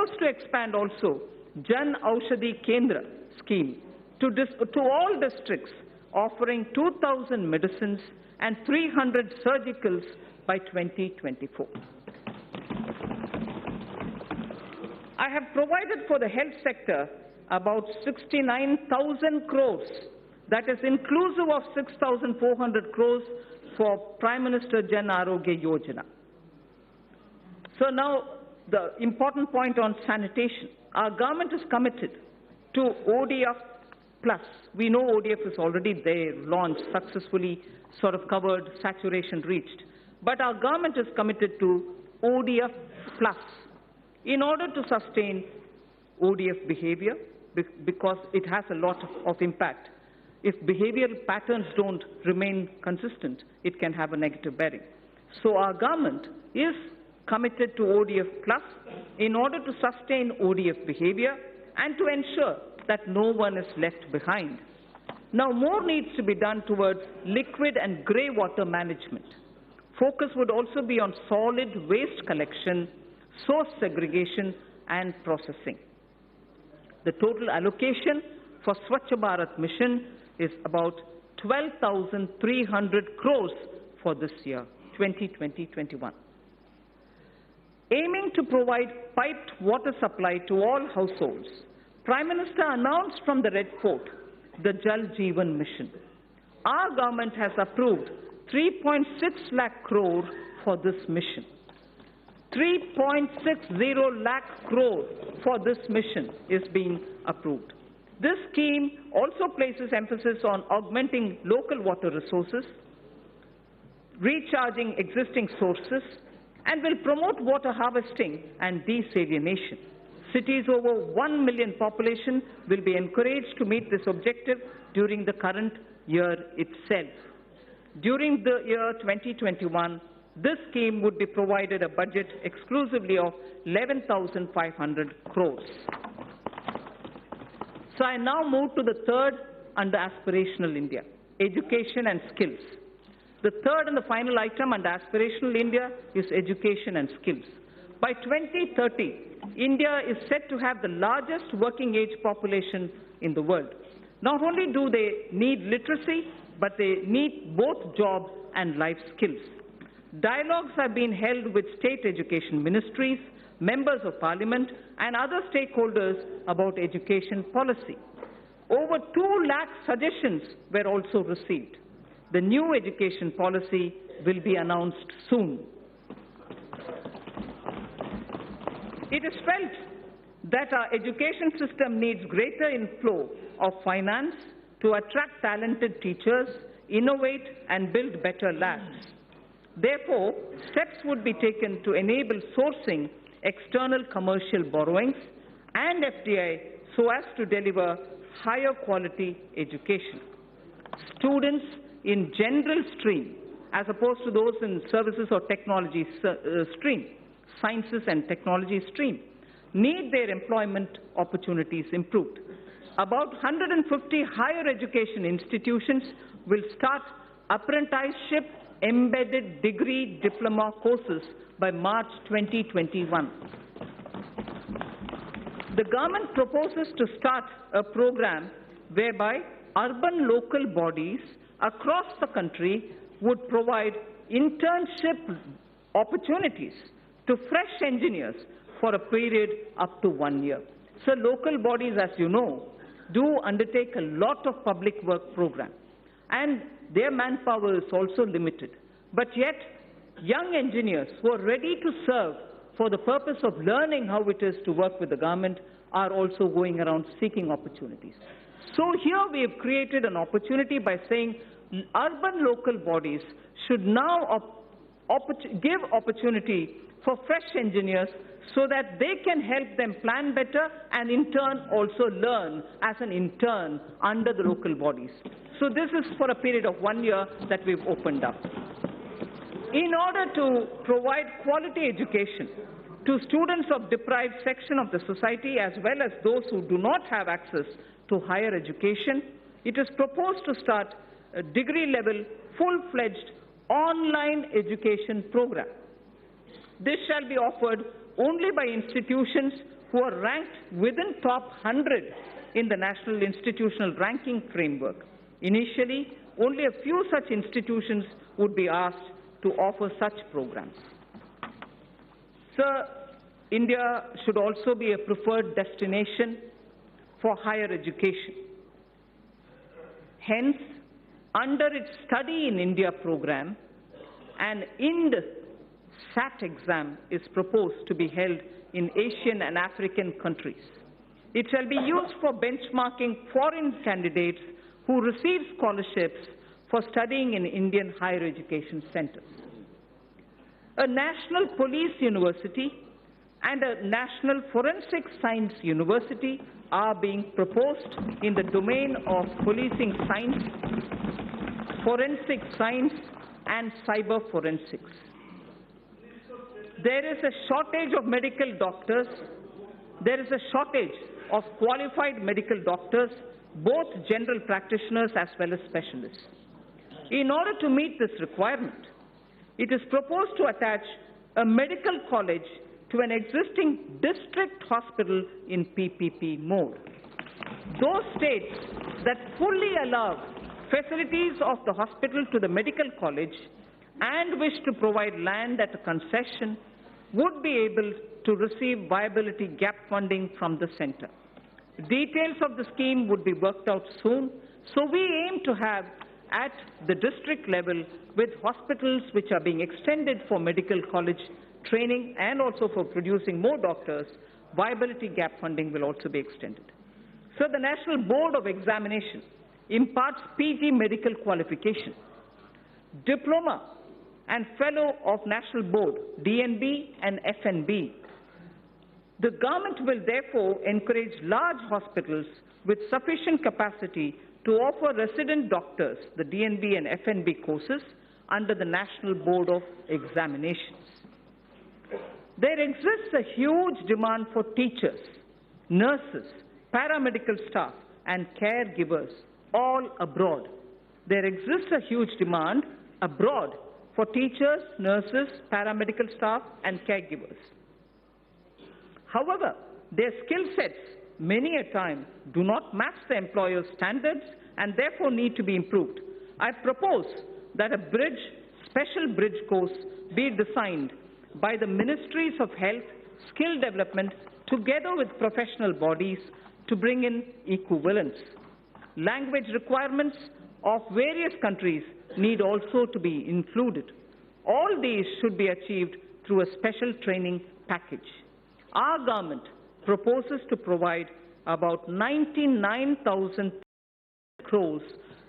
proposed to expand also Jan Aushadhi Kendra scheme to all districts, offering 2,000 medicines and 300 surgicals by 2024. I have provided for the health sector about 69,000 crores, that is inclusive of 6,400 crores for Prime Minister Jan Arogya Yojana. So now the important point on sanitation. Our government is committed to ODF Plus. We know ODF is already there, launched, successfully sort of covered, saturation reached. But our government is committed to ODF Plus in order to sustain ODF behavior, because it has a lot of impact. If behavioral patterns don't remain consistent, it can have a negative bearing. So our government is committed to ODF Plus in order to sustain ODF behavior and to ensure that no one is left behind. Now, more needs to be done towards liquid and grey water management. Focus would also be on solid waste collection, source segregation and processing. The total allocation for Swachh Bharat mission is about 12,300 crores for this year, 2020-21. Aiming to provide piped water supply to all households, Prime Minister announced from the Red Fort the Jal Jeevan mission. Our government has approved 3.6 lakh crore for this mission. 3.60 lakh crore for this mission is being approved. This scheme also places emphasis on augmenting local water resources, recharging existing sources, and will promote water harvesting and desalination. Cities over 1 million population will be encouraged to meet this objective during the current year itself. During the year 2021, this scheme would be provided a budget exclusively of 11,500 crores. So I now move to the third under Aspirational India, education and skills. The third and the final item under Aspirational India is education and skills. By 2030, India is set to have the largest working age population in the world. Not only do they need literacy, but they need both job and life skills. Dialogues have been held with state education ministries, members of parliament, and other stakeholders about education policy. Over 2 lakh suggestions were also received. The new education policy will be announced soon. It is felt that our education system needs greater inflow of finance to attract talented teachers, innovate and build better labs. Therefore, steps would be taken to enable sourcing external commercial borrowings and FDI so as to deliver higher quality education. Students in general stream, as opposed to those in services or technology stream, sciences and technology stream, need their employment opportunities improved. About 150 higher education institutions will start apprenticeship embedded degree diploma courses by March 2021. The government proposes to start a program whereby urban local bodies across the country would provide internship opportunities to fresh engineers for a period up to 1 year. So local bodies, as you know, do undertake a lot of public work programs, and their manpower is also limited. But yet, young engineers who are ready to serve for the purpose of learning how it is to work with the government are also going around seeking opportunities. So here we have created an opportunity by saying urban local bodies should now give opportunity for fresh engineers so that they can help them plan better and in turn also learn as an intern under the local bodies. So this is for a period of 1 year that we've opened up. In order to provide quality education to students of deprived section of the society as well as those who do not have access to higher education, it is proposed to start a degree-level, full-fledged online education program. This shall be offered only by institutions who are ranked within top 100 in the National Institutional Ranking Framework. Initially, only a few such institutions would be asked to offer such programs. Sir, India should also be a preferred destination for higher education. Hence, under its Study in India program, an IND-SAT exam is proposed to be held in Asian and African countries. It shall be used for benchmarking foreign candidates who receive scholarships for studying in Indian higher education centers. A national police university and a national forensic science university are being proposed in the domain of policing science, forensic science, and cyber forensics. There is a shortage of medical doctors. There is a shortage of qualified medical doctors, both general practitioners as well as specialists. In order to meet this requirement, it is proposed to attach a medical college to an existing district hospital in PPP mode. Those states that fully allow facilities of the hospital to the medical college and wish to provide land at a concession would be able to receive viability gap funding from the center. Details of the scheme would be worked out soon, so we aim to have at the district level, with hospitals which are being extended for medical college training and also for producing more doctors, viability gap funding will also be extended. So the National Board of Examination imparts PG medical qualification, diploma and fellow of National Board, DNB and FNB. The government will therefore encourage large hospitals with sufficient capacity to offer resident doctors the DNB and FNB courses under the National Board of Examinations. There exists a huge demand for teachers, nurses, paramedical staff, and caregivers all abroad. There exists a huge demand abroad for teachers, nurses, paramedical staff, and caregivers. However, their skill sets many a time do not match the employer's standards and therefore need to be improved. I propose that a special bridge course be designed by the Ministries of Health, Skill Development, together with professional bodies to bring in equivalence. Language requirements of various countries need also to be included. All these should be achieved through a special training package. Our government proposes to provide about 99,000 crores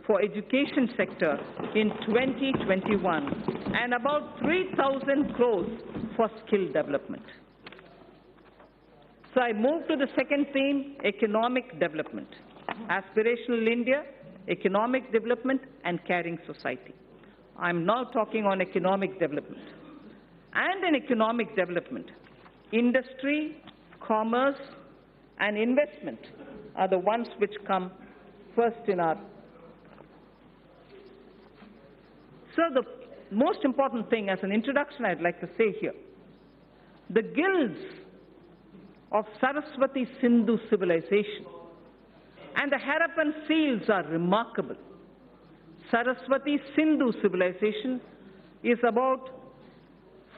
for education sector in 2021 and about 3,000 crores for skill development. So I move to the second theme, economic development. Aspirational India, economic development and caring society. I'm now talking on economic development. And in economic development, industry, commerce, and investment are the ones which come first in our. So the most important thing as an introduction I'd like to say here, the guilds of Saraswati Sindhu civilization and the Harappan seals are remarkable. Saraswati Sindhu civilization is about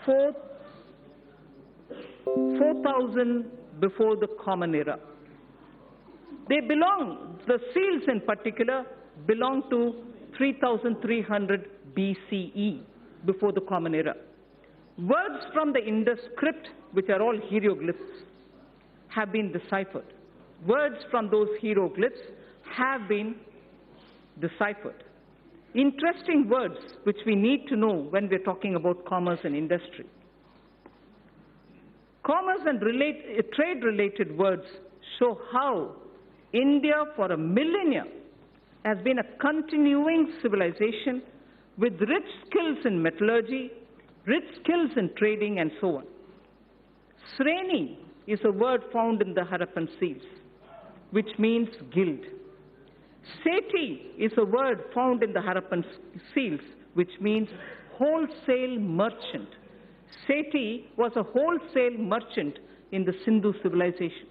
4,000 before the Common Era. They belong, the seals in particular, belong to 3,300 BCE, before the Common Era. Words from the Indus script, which are all hieroglyphs, have been deciphered. Words from those hieroglyphs have been deciphered. Interesting words which we need to know when we're talking about commerce and industry. Commerce and trade-related words show how India for a millennia has been a continuing civilization with rich skills in metallurgy, rich skills in trading, and so on. Sreni is a word found in the Harappan seals, which means guild. Seti is a word found in the Harappan seals, which means wholesale merchant. Seti was a wholesale merchant in the Sindhu civilization,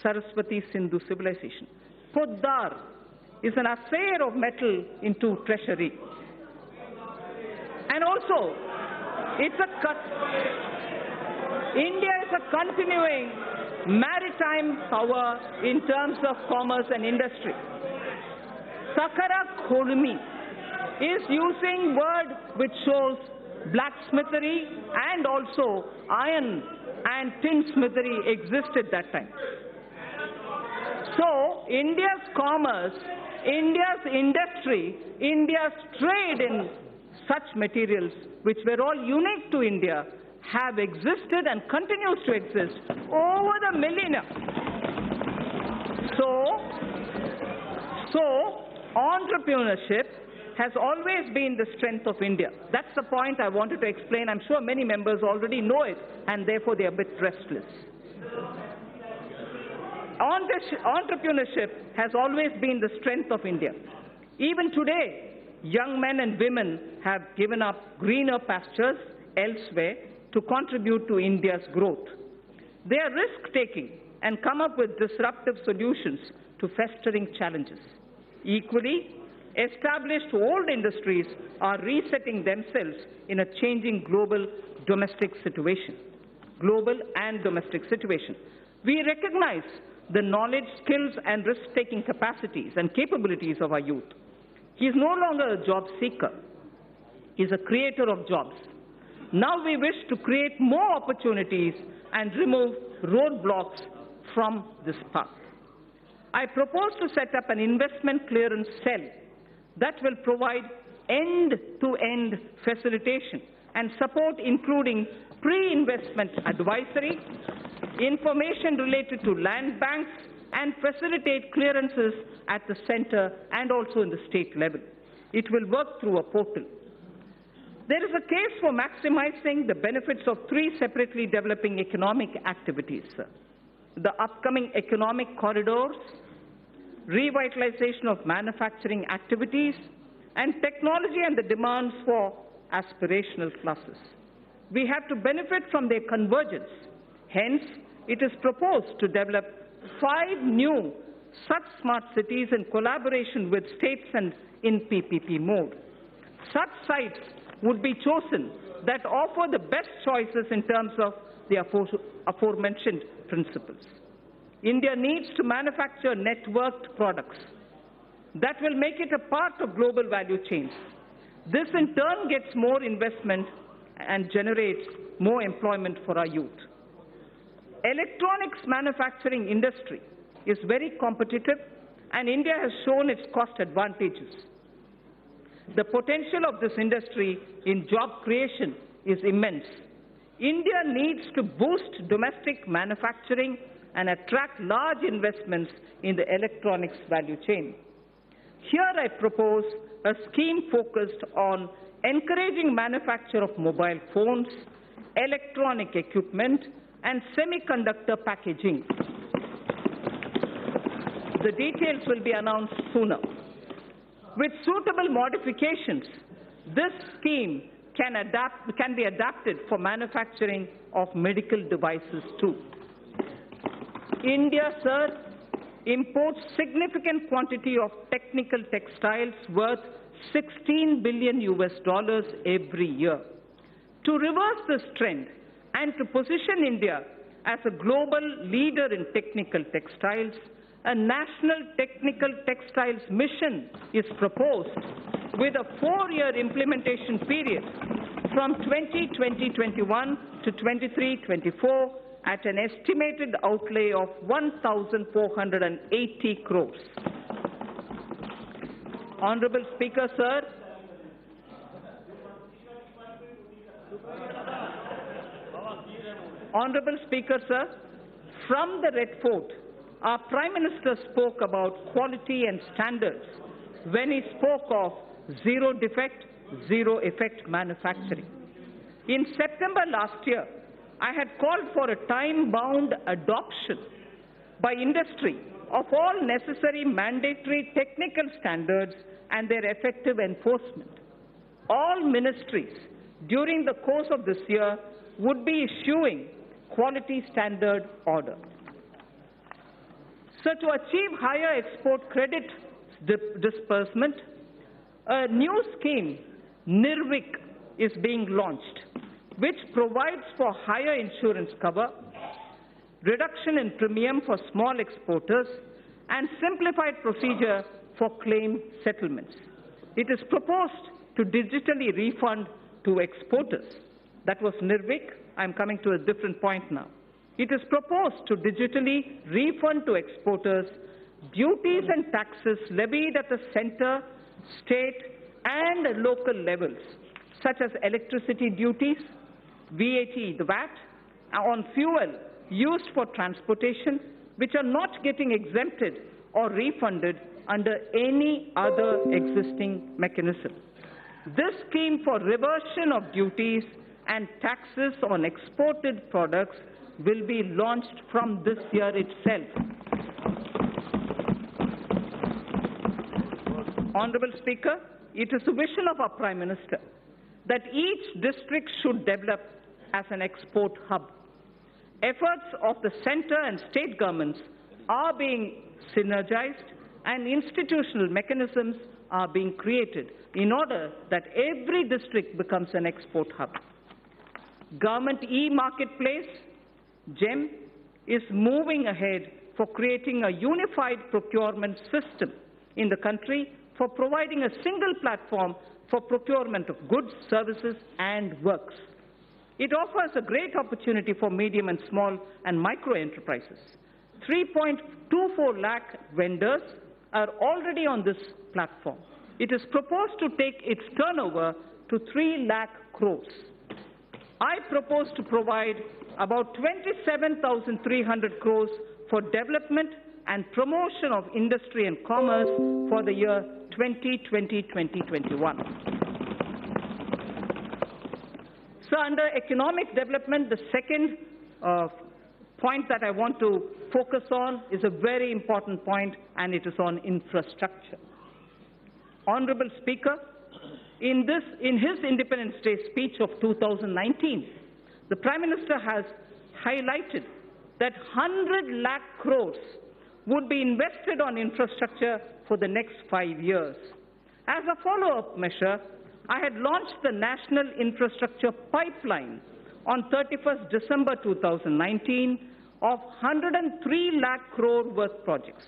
Saraswati Sindhu civilization. Poddar is an affair of metal into treasury. And also, India is a continuing maritime power in terms of commerce and industry. Sakara Kholmi is using word which shows blacksmithery and also iron and tinsmithery existed that time. So India's commerce, India's industry, India's trade in such materials which were all unique to India have existed and continues to exist over the millennia. So entrepreneurship has always been the strength of India. That's the point I wanted to explain. I'm sure many members already know it, and therefore they are a bit restless. Entrepreneurship has always been the strength of India. Even today, young men and women have given up greener pastures elsewhere to contribute to India's growth. They are risk-taking and come up with disruptive solutions to festering challenges. Equally, established old industries are resetting themselves in a changing global and domestic situation. We recognize the knowledge, skills, and risk-taking capacities and capabilities of our youth. He is no longer a job seeker. He is a creator of jobs. Now we wish to create more opportunities and remove roadblocks from this path. I propose to set up an investment clearance cell that will provide end-to-end facilitation and support, including pre-investment advisory, information related to land banks, and facilitate clearances at the center and also in the state level. It will work through a portal. There is a case for maximizing the benefits of three separately developing economic activities: the upcoming economic corridors, revitalization of manufacturing activities, and technology and the demands for aspirational classes. We have to benefit from their convergence. Hence, it is proposed to develop 5 new such smart cities in collaboration with states and in PPP mode. Such sites would be chosen that offer the best choices in terms of the aforementioned principles. India needs to manufacture networked products that will make it a part of global value chains. This in turn gets more investment and generates more employment for our youth. Electronics manufacturing industry is very competitive, and India has shown its cost advantages. The potential of this industry in job creation is immense. India needs to boost domestic manufacturing and attract large investments in the electronics value chain. Here I propose a scheme focused on encouraging manufacture of mobile phones, electronic equipment, and semiconductor packaging. The details will be announced sooner. With suitable modifications, this scheme can be adapted for manufacturing of medical devices too. India, sir, imports significant quantity of technical textiles worth $16 billion every year. To reverse this trend and to position India as a global leader in technical textiles, a national technical textiles mission is proposed with a 4-year implementation period from 2020-21 to 23-24 at an estimated outlay of 1,480 crores. Honorable Speaker, sir, Honorable Speaker, sir, from the Red Fort, our Prime Minister spoke about quality and standards when he spoke of zero defect, zero effect manufacturing. In September last year, I had called for a time-bound adoption by industry of all necessary mandatory technical standards and their effective enforcement. All ministries during the course of this year would be issuing quality standard order. So to achieve higher export credit disbursement, a new scheme, NIRVIC, is being launched, which provides for higher insurance cover, reduction in premium for small exporters, and simplified procedure for claim settlements. It is proposed to digitally refund to exporters. That was NIRVIC. I'm coming to a different point now. It is proposed to digitally refund to exporters duties and taxes levied at the center, state, and local levels, such as electricity duties, VAT, the VAT, on fuel used for transportation, which are not getting exempted or refunded under any other existing mechanism. This scheme for reversion of duties and taxes on exported products will be launched from this year itself. Honourable Speaker, it is the vision of our Prime Minister that each district should develop as an export hub. Efforts of the centre and state governments are being synergized and institutional mechanisms are being created in order that every district becomes an export hub. Government e-marketplace, GEM, is moving ahead for creating a unified procurement system in the country for providing a single platform for procurement of goods, services, and works. It offers a great opportunity for medium and small and micro enterprises. 3.24 lakh vendors are already on this platform. It is proposed to take its turnover to 3 lakh crores. I propose to provide about 27,300 crores for development and promotion of industry and commerce for the year 2020-2021. So under economic development, the second point that I want to focus on is a very important point, and it is on infrastructure. Honourable Speaker, in his Independence Day speech of 2019, the Prime Minister has highlighted that 100 lakh crores would be invested on infrastructure for the next 5 years. As a follow-up measure, I had launched the National Infrastructure Pipeline on 31st December 2019 of 103 lakh crore worth projects.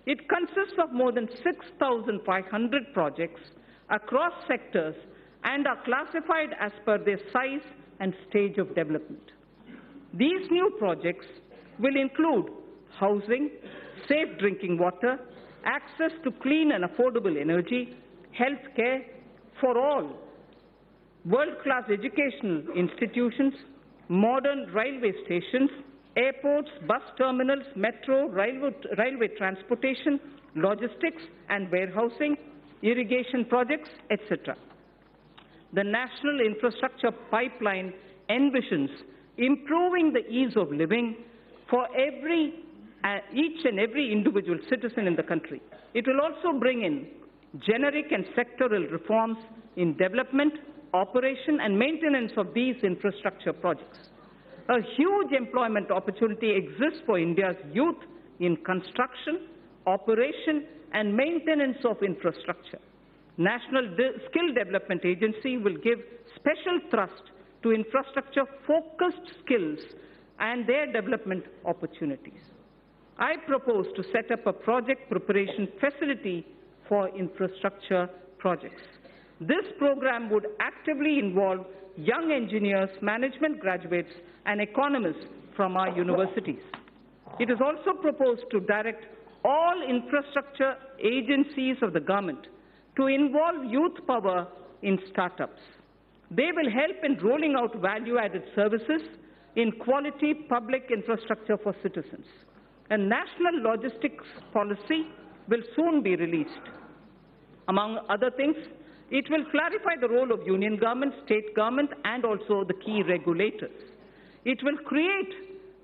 It consists of more than 6,500 projects across sectors and are classified as per their size and stage of development. These new projects will include housing, safe drinking water, access to clean and affordable energy, health care for all, world-class educational institutions, modern railway stations, airports, bus terminals, metro, railway transportation, logistics and warehousing, irrigation projects, etc. The National Infrastructure Pipeline envisions improving the ease of living for each and every individual citizen in the country. It will also bring in generic and sectoral reforms in development, operation and maintenance of these infrastructure projects. A huge employment opportunity exists for India's youth in construction, operation and maintenance of infrastructure. National Skill Development Agency will give special thrust to infrastructure-focused skills and their development opportunities. I propose to set up a project preparation facility for infrastructure projects. This program would actively involve young engineers, management graduates, and economists from our universities. It is also proposed to direct all infrastructure agencies of the government to involve youth power in startups. They will help in rolling out value-added services in quality public infrastructure for citizens. A national logistics policy will soon be released. Among other things, it will clarify the role of union government, state government, and also the key regulators. It will create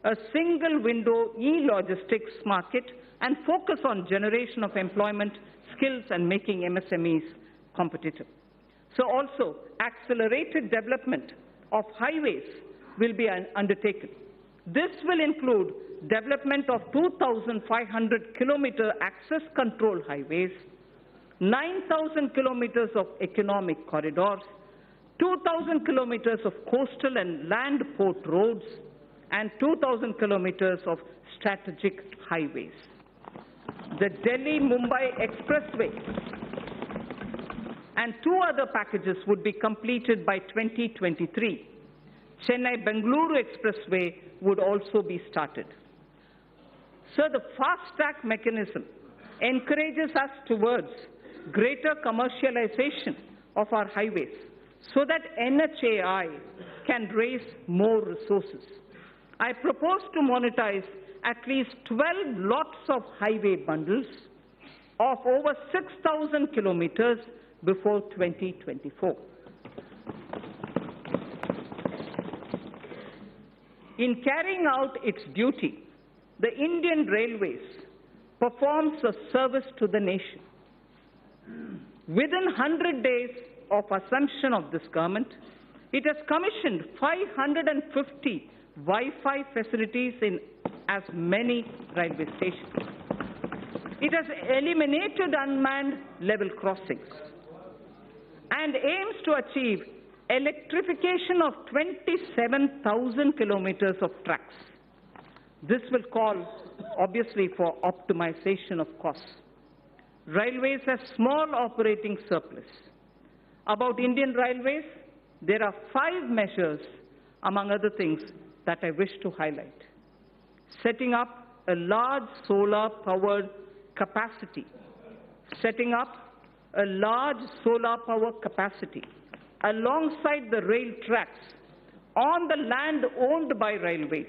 a single window e-logistics market and focus on generation of employment, skills, and making MSMEs competitive. So also, accelerated development of highways will be undertaken. This will include development of 2,500-kilometer access control highways, 9,000 kilometers of economic corridors, 2,000 kilometers of coastal and land port roads, and 2,000 kilometers of strategic highways. The Delhi-Mumbai Expressway and 2 other packages would be completed by 2023. Chennai-Bengaluru Expressway would also be started. So the fast-track mechanism encourages us towards greater commercialization of our highways so that NHAI can raise more resources. I propose to monetize at least 12 lots of highway bundles of over 6,000 kilometers before 2024. In carrying out its duty, the Indian Railways performs a service to the nation. Within 100 days of assumption of this government, it has commissioned 550 Wi-Fi facilities in as many railway stations. It has eliminated unmanned level crossings and aims to achieve electrification of 27,000 kilometers of tracks. This will call, obviously, for optimization of costs. Railways have small operating surplus. About Indian Railways, there are 5 measures, among other things, that I wish to highlight. Setting up a large solar-powered capacity. Setting up a large solar power capacity alongside the rail tracks on the land owned by railways.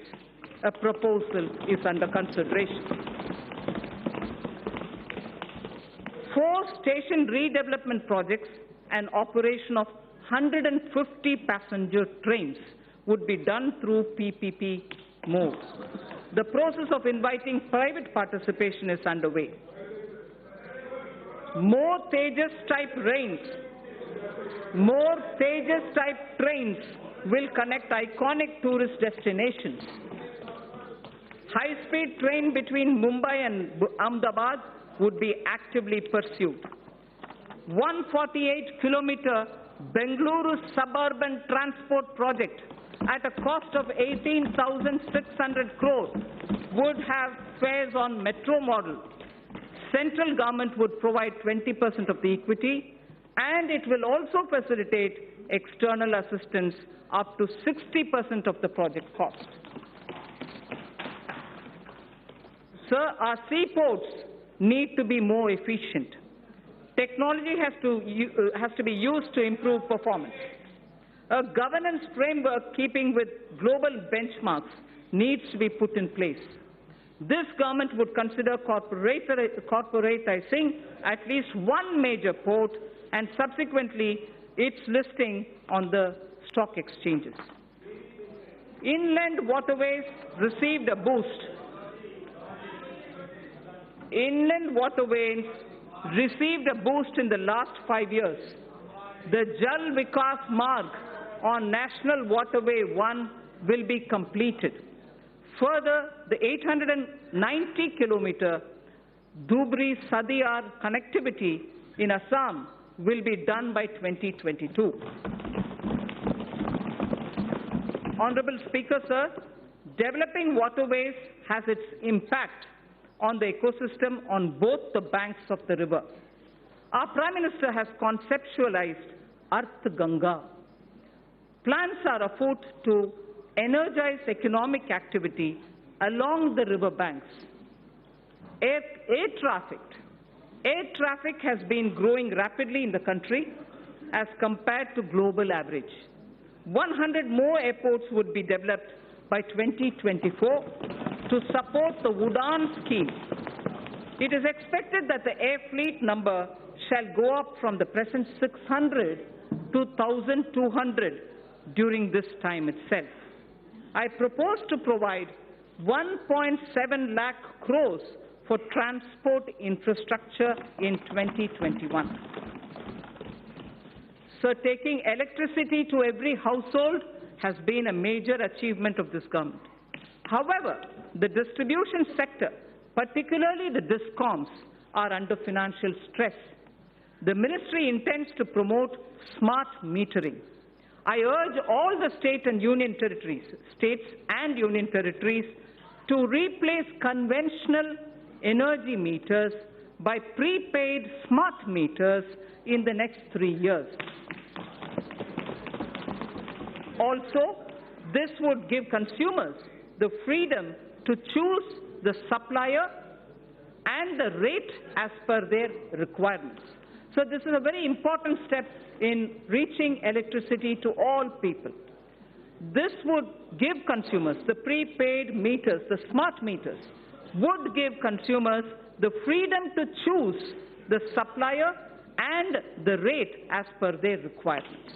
A proposal is under consideration. 4 station redevelopment projects and operation of 150 passenger trains would be done through PPP mode. The process of inviting private participation is underway. More Tejas-type trains will connect iconic tourist destinations. High-speed train between Mumbai and Ahmedabad would be actively pursued. 148-kilometer Bengaluru suburban transport project at a cost of 18,600 crores would have fares on metro model. Central government would provide 20% of the equity, and it will also facilitate external assistance up to 60% of the project cost. Sir, our seaports need to be more efficient. Technology has to be used to improve performance. A governance framework keeping with global benchmarks needs to be put in place. This government would consider corporatizing at least one major port and subsequently its listing on the stock exchanges. Inland waterways received a boost. Inland waterways received a boost in the last 5 years. The Jal Vikas Marg on National Waterway 1 will be completed. Further, the 890-kilometer Dhubri-Sadiyar connectivity in Assam will be done by 2022. Honorable Speaker, sir, developing waterways has its impact on the ecosystem on both the banks of the river. Our Prime Minister has conceptualized Arth Ganga. Plans are afoot to energize economic activity along the river banks. Air traffic has been growing rapidly in the country as compared to global average. 100 more airports would be developed by 2024 to support the Udaan scheme. It is expected that the air fleet number shall go up from the present 600 to 1,200 during this time itself. I propose to provide 1.7 lakh crores for transport infrastructure in 2021. So taking electricity to every household has been a major achievement of this government. However, the distribution sector, particularly the DISCOMs, are under financial stress. The ministry intends to promote smart metering. I urge all the states and union territories to replace conventional energy meters by prepaid smart meters in the next 3 years. Also, this would give consumers the freedom to choose the supplier and the rate as per their requirements. So this is a very important step in reaching electricity to all people. This would give consumers, the prepaid meters, the smart meters, would give consumers the freedom to choose the supplier and the rate as per their requirements.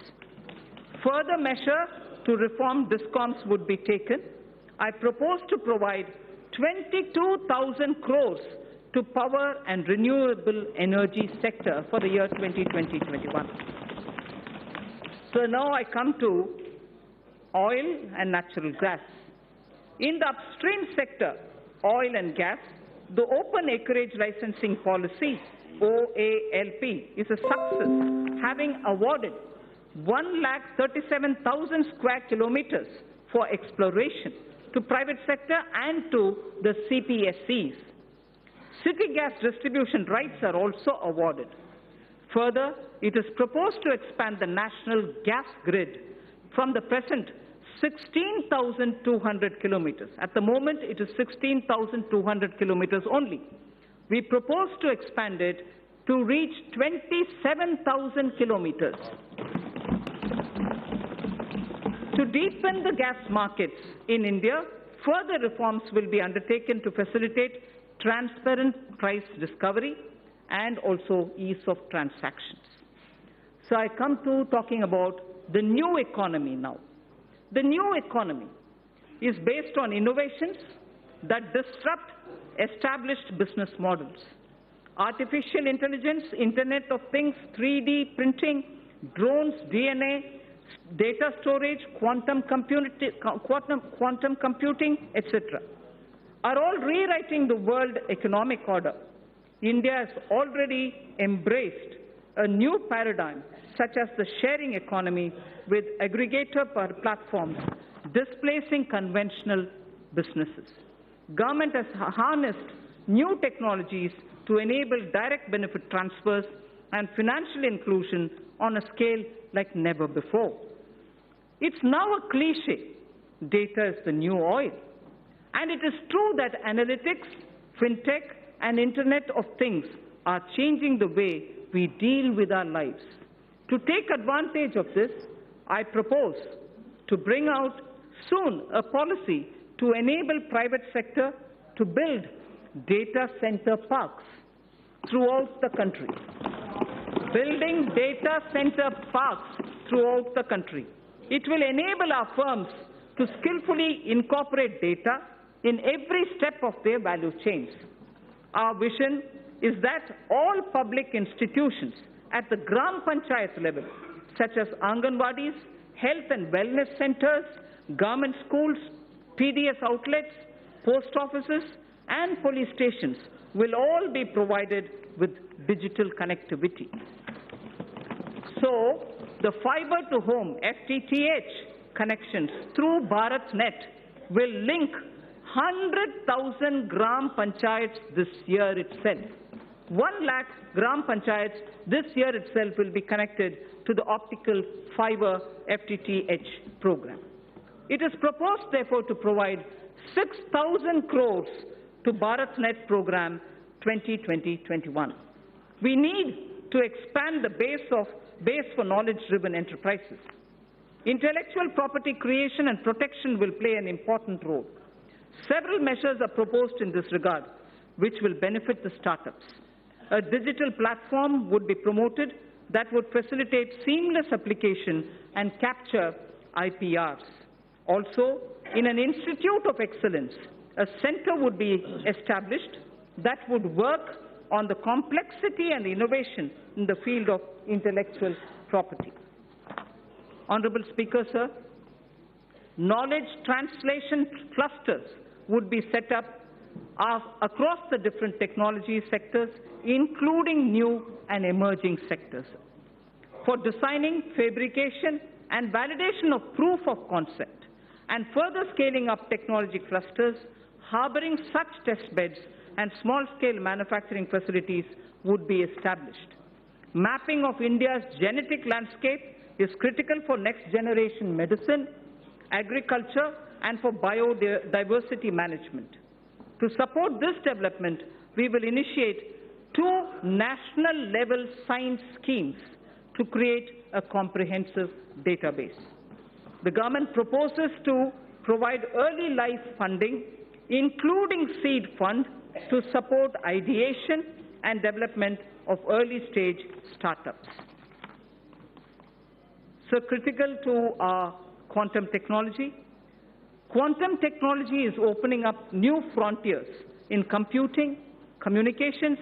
Further measure to reform DISCOMs would be taken. I propose to provide 22,000 crores to power and renewable energy sector for the year 2020-21. So now I come to oil and natural gas. In the upstream sector, oil and gas, the open acreage licensing policy, OALP, is a success, having awarded 137,000 square kilometers for exploration to private sector and to the CPSCs. City gas distribution rights are also awarded. Further, it is proposed to expand the national gas grid from the present 16,200 kilometers. At the moment, it is 16,200 kilometers only. We propose to expand it to reach 27,000 kilometers. To deepen the gas markets in India, further reforms will be undertaken to facilitate transparent price discovery and also ease of transactions. So I come to talking about the new economy now. The new economy is based on innovations that disrupt established business models. Artificial intelligence, Internet of Things, 3D printing, drones, DNA, data storage, quantum computing, etc. are all rewriting the world economic order. India has already embraced a new paradigm, such as the sharing economy with aggregator platforms, displacing conventional businesses. Government has harnessed new technologies to enable direct benefit transfers and financial inclusion on a scale like never before. It's now a cliche, data is the new oil. And it is true that analytics, fintech, and Internet of Things are changing the way we deal with our lives. To take advantage of this, I propose to bring out soon a policy to enable private sector to build data center parks throughout the country. Building data center parks throughout the country. It will enable our firms to skillfully incorporate data in every step of their value chains. Our vision is that all public institutions at the Gram Panchayat level, such as Anganwadis, health and wellness centers, government schools, PDS outlets, post offices, and police stations will all be provided with digital connectivity. So, the fiber to home FTTH connections through BharatNet will link 100,000 Gram Panchayats this year itself. 1 lakh Gram Panchayats this year itself will be connected to the optical fiber FTTH program. It is proposed, therefore, to provide 6,000 crores to BharatNet program 2020-21. We need to expand the base for knowledge-driven enterprises. Intellectual property creation and protection will play an important role. Several measures are proposed in this regard, which will benefit the startups. A digital platform would be promoted that would facilitate seamless application and capture IPRs. Also, in an institute of excellence, a center would be established that would work on the complexity and innovation in the field of intellectual property. Honorable Speaker, sir, knowledge translation clusters would be set up across the different technology sectors, including new and emerging sectors, for designing, fabrication, and validation of proof of concept, and further scaling up technology clusters, harboring such test beds and small-scale manufacturing facilities would be established. Mapping of India's genetic landscape is critical for next-generation medicine, agriculture, and for biodiversity management. To support this development, we will initiate 2 national-level science schemes to create a comprehensive database. The government proposes to provide early life funding, including seed fund, to support ideation and development of early-stage startups. So critical to our quantum technology. Quantum technology is opening up new frontiers in computing, communications,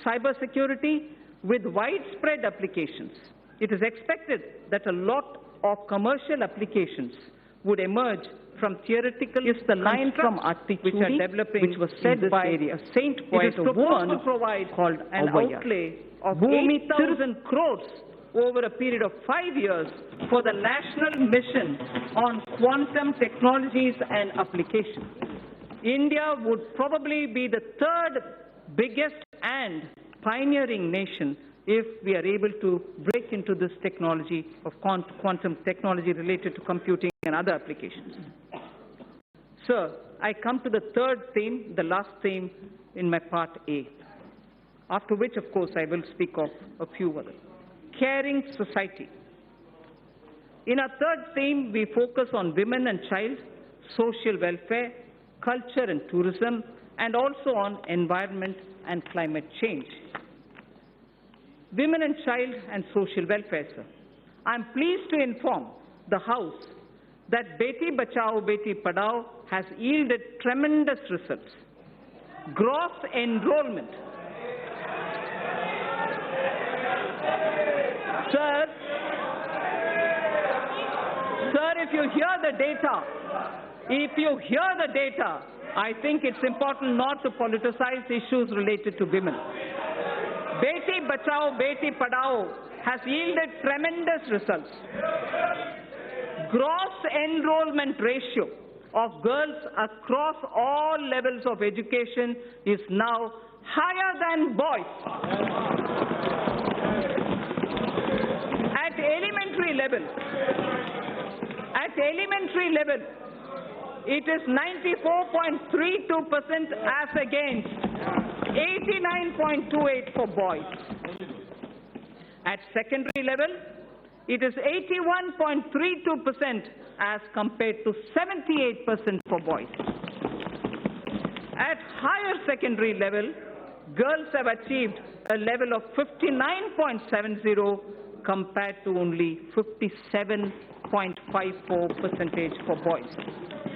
cybersecurity, with widespread applications. It is expected that a lot of commercial applications would emerge from theoretical is the line from which are developing, which was said by a saint poet, a woman to provide called an Avaya. outlay of 8,000 crores over a period of 5 years for the national mission on quantum technologies and applications. India would probably be the 3rd biggest and pioneering nation if we are able to break into this technology of quantum technology related to computing and other applications. Sir, I come to the 3rd theme, the last theme in my part A, after which, of course, I will speak of a few others. Caring society. In our 3rd theme, we focus on women and child, social welfare, culture and tourism, and also on environment and climate change. Women and child and social welfare, sir. I am pleased to inform the House that Beti Bachao, Beti Padhao has yielded tremendous results. Gross enrollment. Sir, if you hear the data, I think it's important not to politicize issues related to women. Beti Bachao, Beti Padhao has yielded tremendous results. Gross enrollment ratio of girls across all levels of education is now higher than boys. At elementary level, it is 94.32% as against 89.28 for boys. At secondary level, it is 81.32% as compared to 78% for boys. At higher secondary level, girls have achieved a level of 59.70 compared to only 57.54% for boys.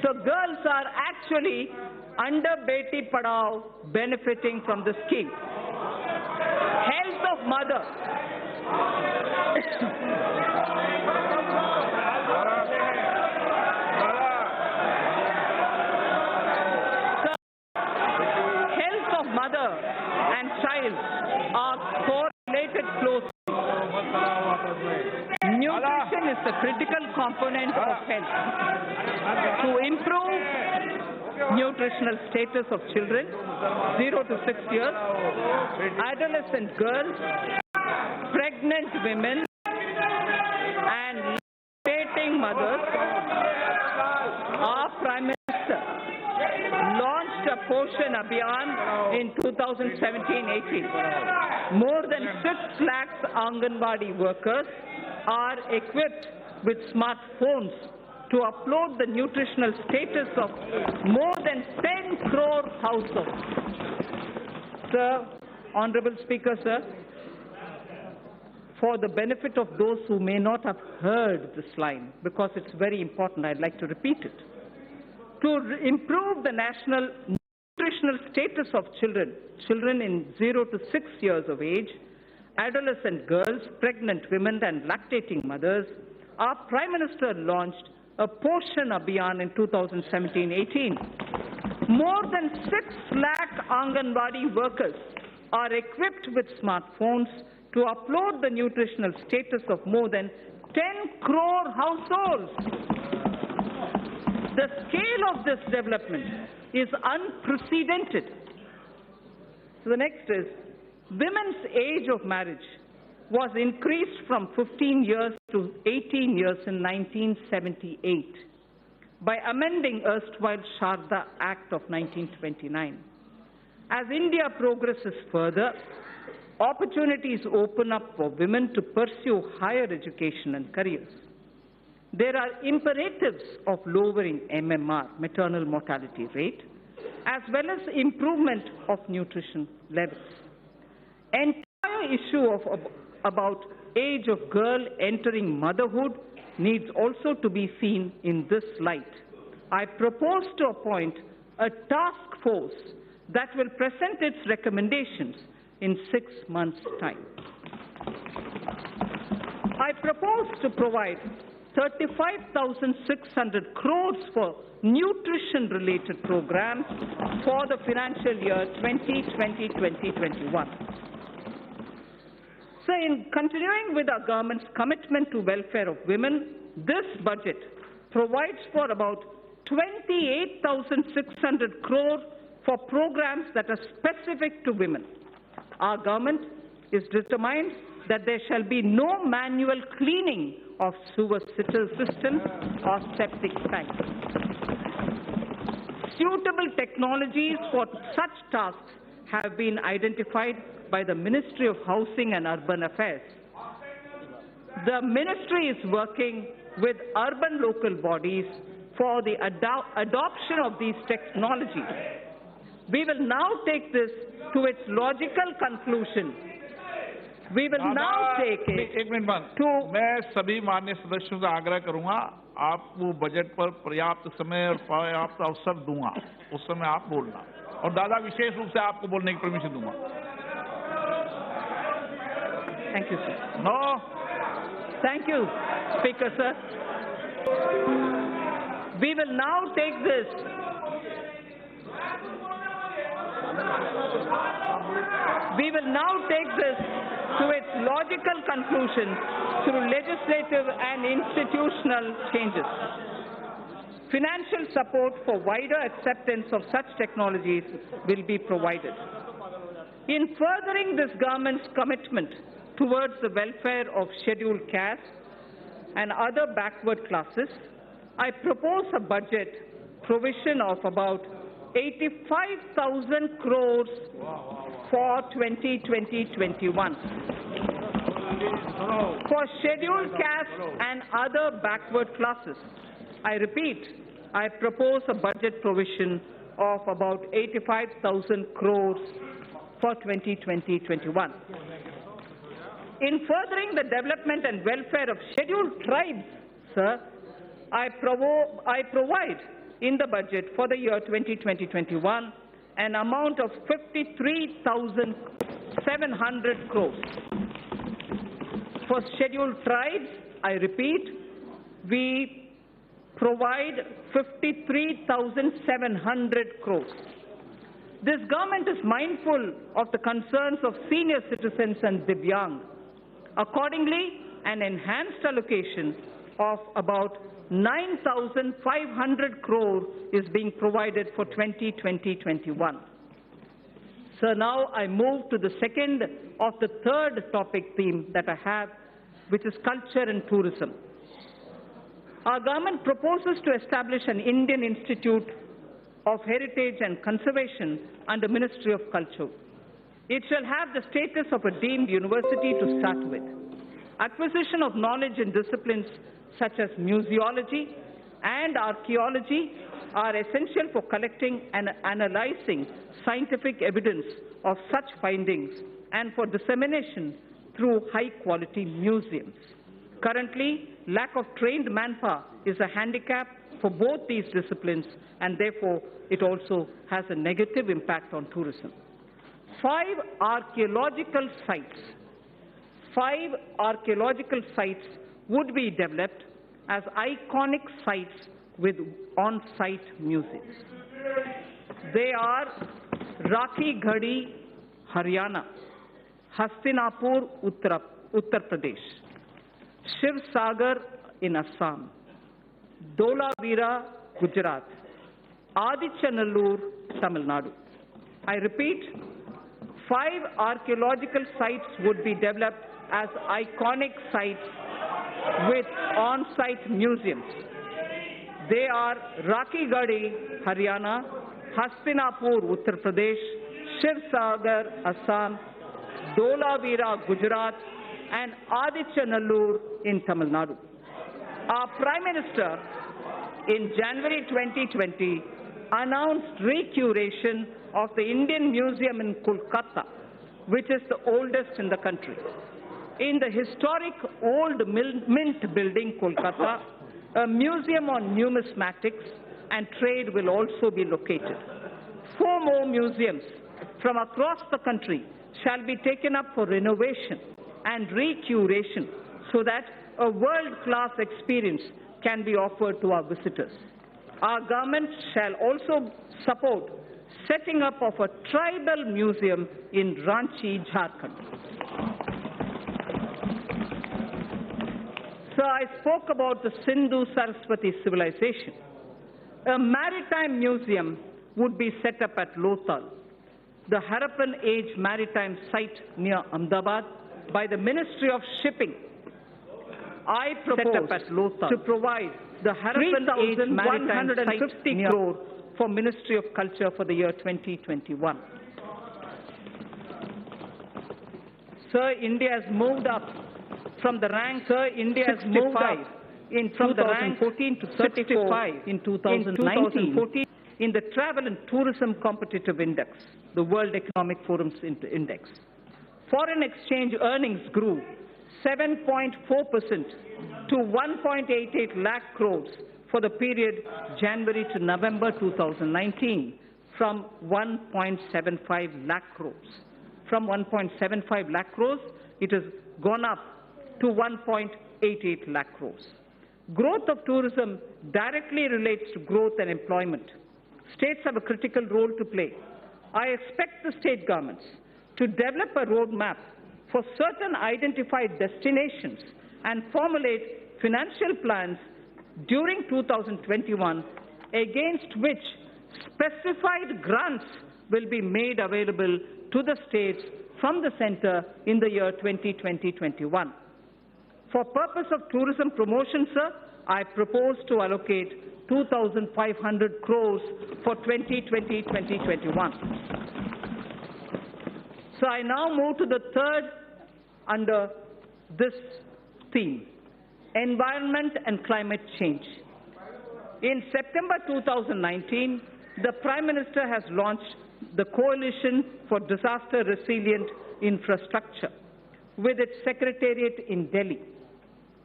So girls are actually, under Beti Padhao, benefiting from the scheme. Health of mother. Health of mother and child are correlated closely. Nutrition is a critical component of health. To improve nutritional status of children 0 to 6 years, adolescent girls, pregnant women, and lactating mothers, our Prime Minister launched a Poshan Abhiyan in 2017-18. More than 6 lakhs Anganwadi workers are equipped with smartphones to upload the nutritional status of more than 10 crore households. Sir, Honorable Speaker, sir, for the benefit of those who may not have heard this line, because it's very important, I'd like to repeat it. To improve the national nutritional status of children in 0 to 6 years of age, adolescent girls, pregnant women, and lactating mothers, our Prime Minister launched a Poshan Abhiyan in 2017-18. More than 6 lakh Anganwadi workers are equipped with smartphones to upload the nutritional status of more than 10 crore households. The scale of this development is unprecedented. So the next is, women's age of marriage was increased from 15 years to 18 years in 1978 by amending erstwhile Sharda Act of 1929. As India progresses further, opportunities open up for women to pursue higher education and careers. There are imperatives of lowering MMR, maternal mortality rate, as well as improvement of nutrition levels. Entire issue about age of girl entering motherhood needs also to be seen in this light. I propose to appoint a task force that will present its recommendations in 6 months' time. I propose to provide 35,600 crores for nutrition-related programs for the financial year 2020-2021. So in continuing with our government's commitment to welfare of women, this budget provides for about 28,600 crores for programs that are specific to women. Our government is determined that there shall be no manual cleaning of sewer systems or septic tanks. Suitable technologies for such tasks have been identified by the Ministry of Housing and Urban Affairs. The ministry is working with urban local bodies for the adoption of these technologies. We will now take this to its logical conclusion. We will now take it एक minute बंद to मैं सभी माननीय सदस्यों से आग्रह करूंगा आपको बजट पर पर्याप्त समय और पर्याप्त अवसर दूंगा उस समय आप बोलना और दादा विशेष रूप से आपको बोलने की परमिशन दूंगा Thank you, sir. No Thank you, Speaker, sir. We will now take this to its logical conclusion through legislative and institutional changes. Financial support for wider acceptance of such technologies will be provided. In furthering this government's commitment towards the welfare of scheduled castes and other backward classes, I propose a budget provision of about 85,000 crores for 2020-21 for scheduled castes and other backward classes. I repeat, I propose a budget provision of about 85,000 crores for 2020-21. In furthering the development and welfare of scheduled tribes, sir, I provide in the budget for the year 2020-21 an amount of 53,700 crores. For scheduled tribes, I repeat, we provide 53,700 crores. This government is mindful of the concerns of senior citizens and Divyang. Accordingly, an enhanced allocation of about 9,500 crores is being provided for 2020-21. So now I move to the second of the third topic theme that I have, which is culture and tourism. Our government proposes to establish an Indian Institute of Heritage and Conservation under Ministry of Culture. It shall have the status of a deemed university to start with. Acquisition of knowledge in disciplines such as museology and archaeology are essential for collecting and analyzing scientific evidence of such findings and for dissemination through high-quality museums. Currently, lack of trained manpower is a handicap for both these disciplines, and therefore it also has a negative impact on tourism. 5 archaeological sites would be developed as iconic sites with on-site museums. They are Rakhi Ghadi, Haryana; Hastinapur, Uttar Pradesh; Shiv Sagar in Assam; Dholavira, Gujarat; Adichanallur, Tamil Nadu. I repeat, 5 archaeological sites would be developed as iconic sites with on-site museums. They are Rakhi Ghadi, Haryana; Hastinapur, Uttar Pradesh; Shiv Sagar, Assam; Dholavira, Gujarat; and Adichanallur in Tamil Nadu. Our Prime Minister in January 2020 announced recuration of the Indian Museum in Kolkata, which is the oldest in the country. In the historic Old Mint Building, Kolkata, a museum on numismatics and trade will also be located. 4 more museums from across the country shall be taken up for renovation and recuration so that a world-class experience can be offered to our visitors. Our government shall also support setting up of a tribal museum in Ranchi, Jharkhand. So I spoke about the Sindhu-Saraswati civilization. A maritime museum would be set up at Lothal, the Harappan Age maritime site near Ahmedabad, by the Ministry of Shipping. I propose to provide the Harappan Age maritime site 150 crore for Ministry of Culture for the year 2021. Sir, India has moved up from the rank. Sir, India has moved up from the rank 14 to 35 in 2019 in the Travel and Tourism Competitive Index, the World Economic Forum's index. Foreign exchange earnings grew 7.4% to 1.88 lakh crores for the period January to November 2019 from 1.75 lakh crores. From 1.75 lakh crores, it has gone up to 1.88 lakh crores. Growth of tourism directly relates to growth and employment. States have a critical role to play. I expect the state governments to develop a roadmap for certain identified destinations and formulate financial plans during 2021 against which specified grants will be made available to the states from the center in the year 2020-21. For purpose of tourism promotion, sir, I propose to allocate 2,500 crores for 2020-2021. So I now move to the third under this theme, environment and climate change. In September 2019, the Prime Minister has launched the Coalition for Disaster Resilient Infrastructure with its secretariat in Delhi.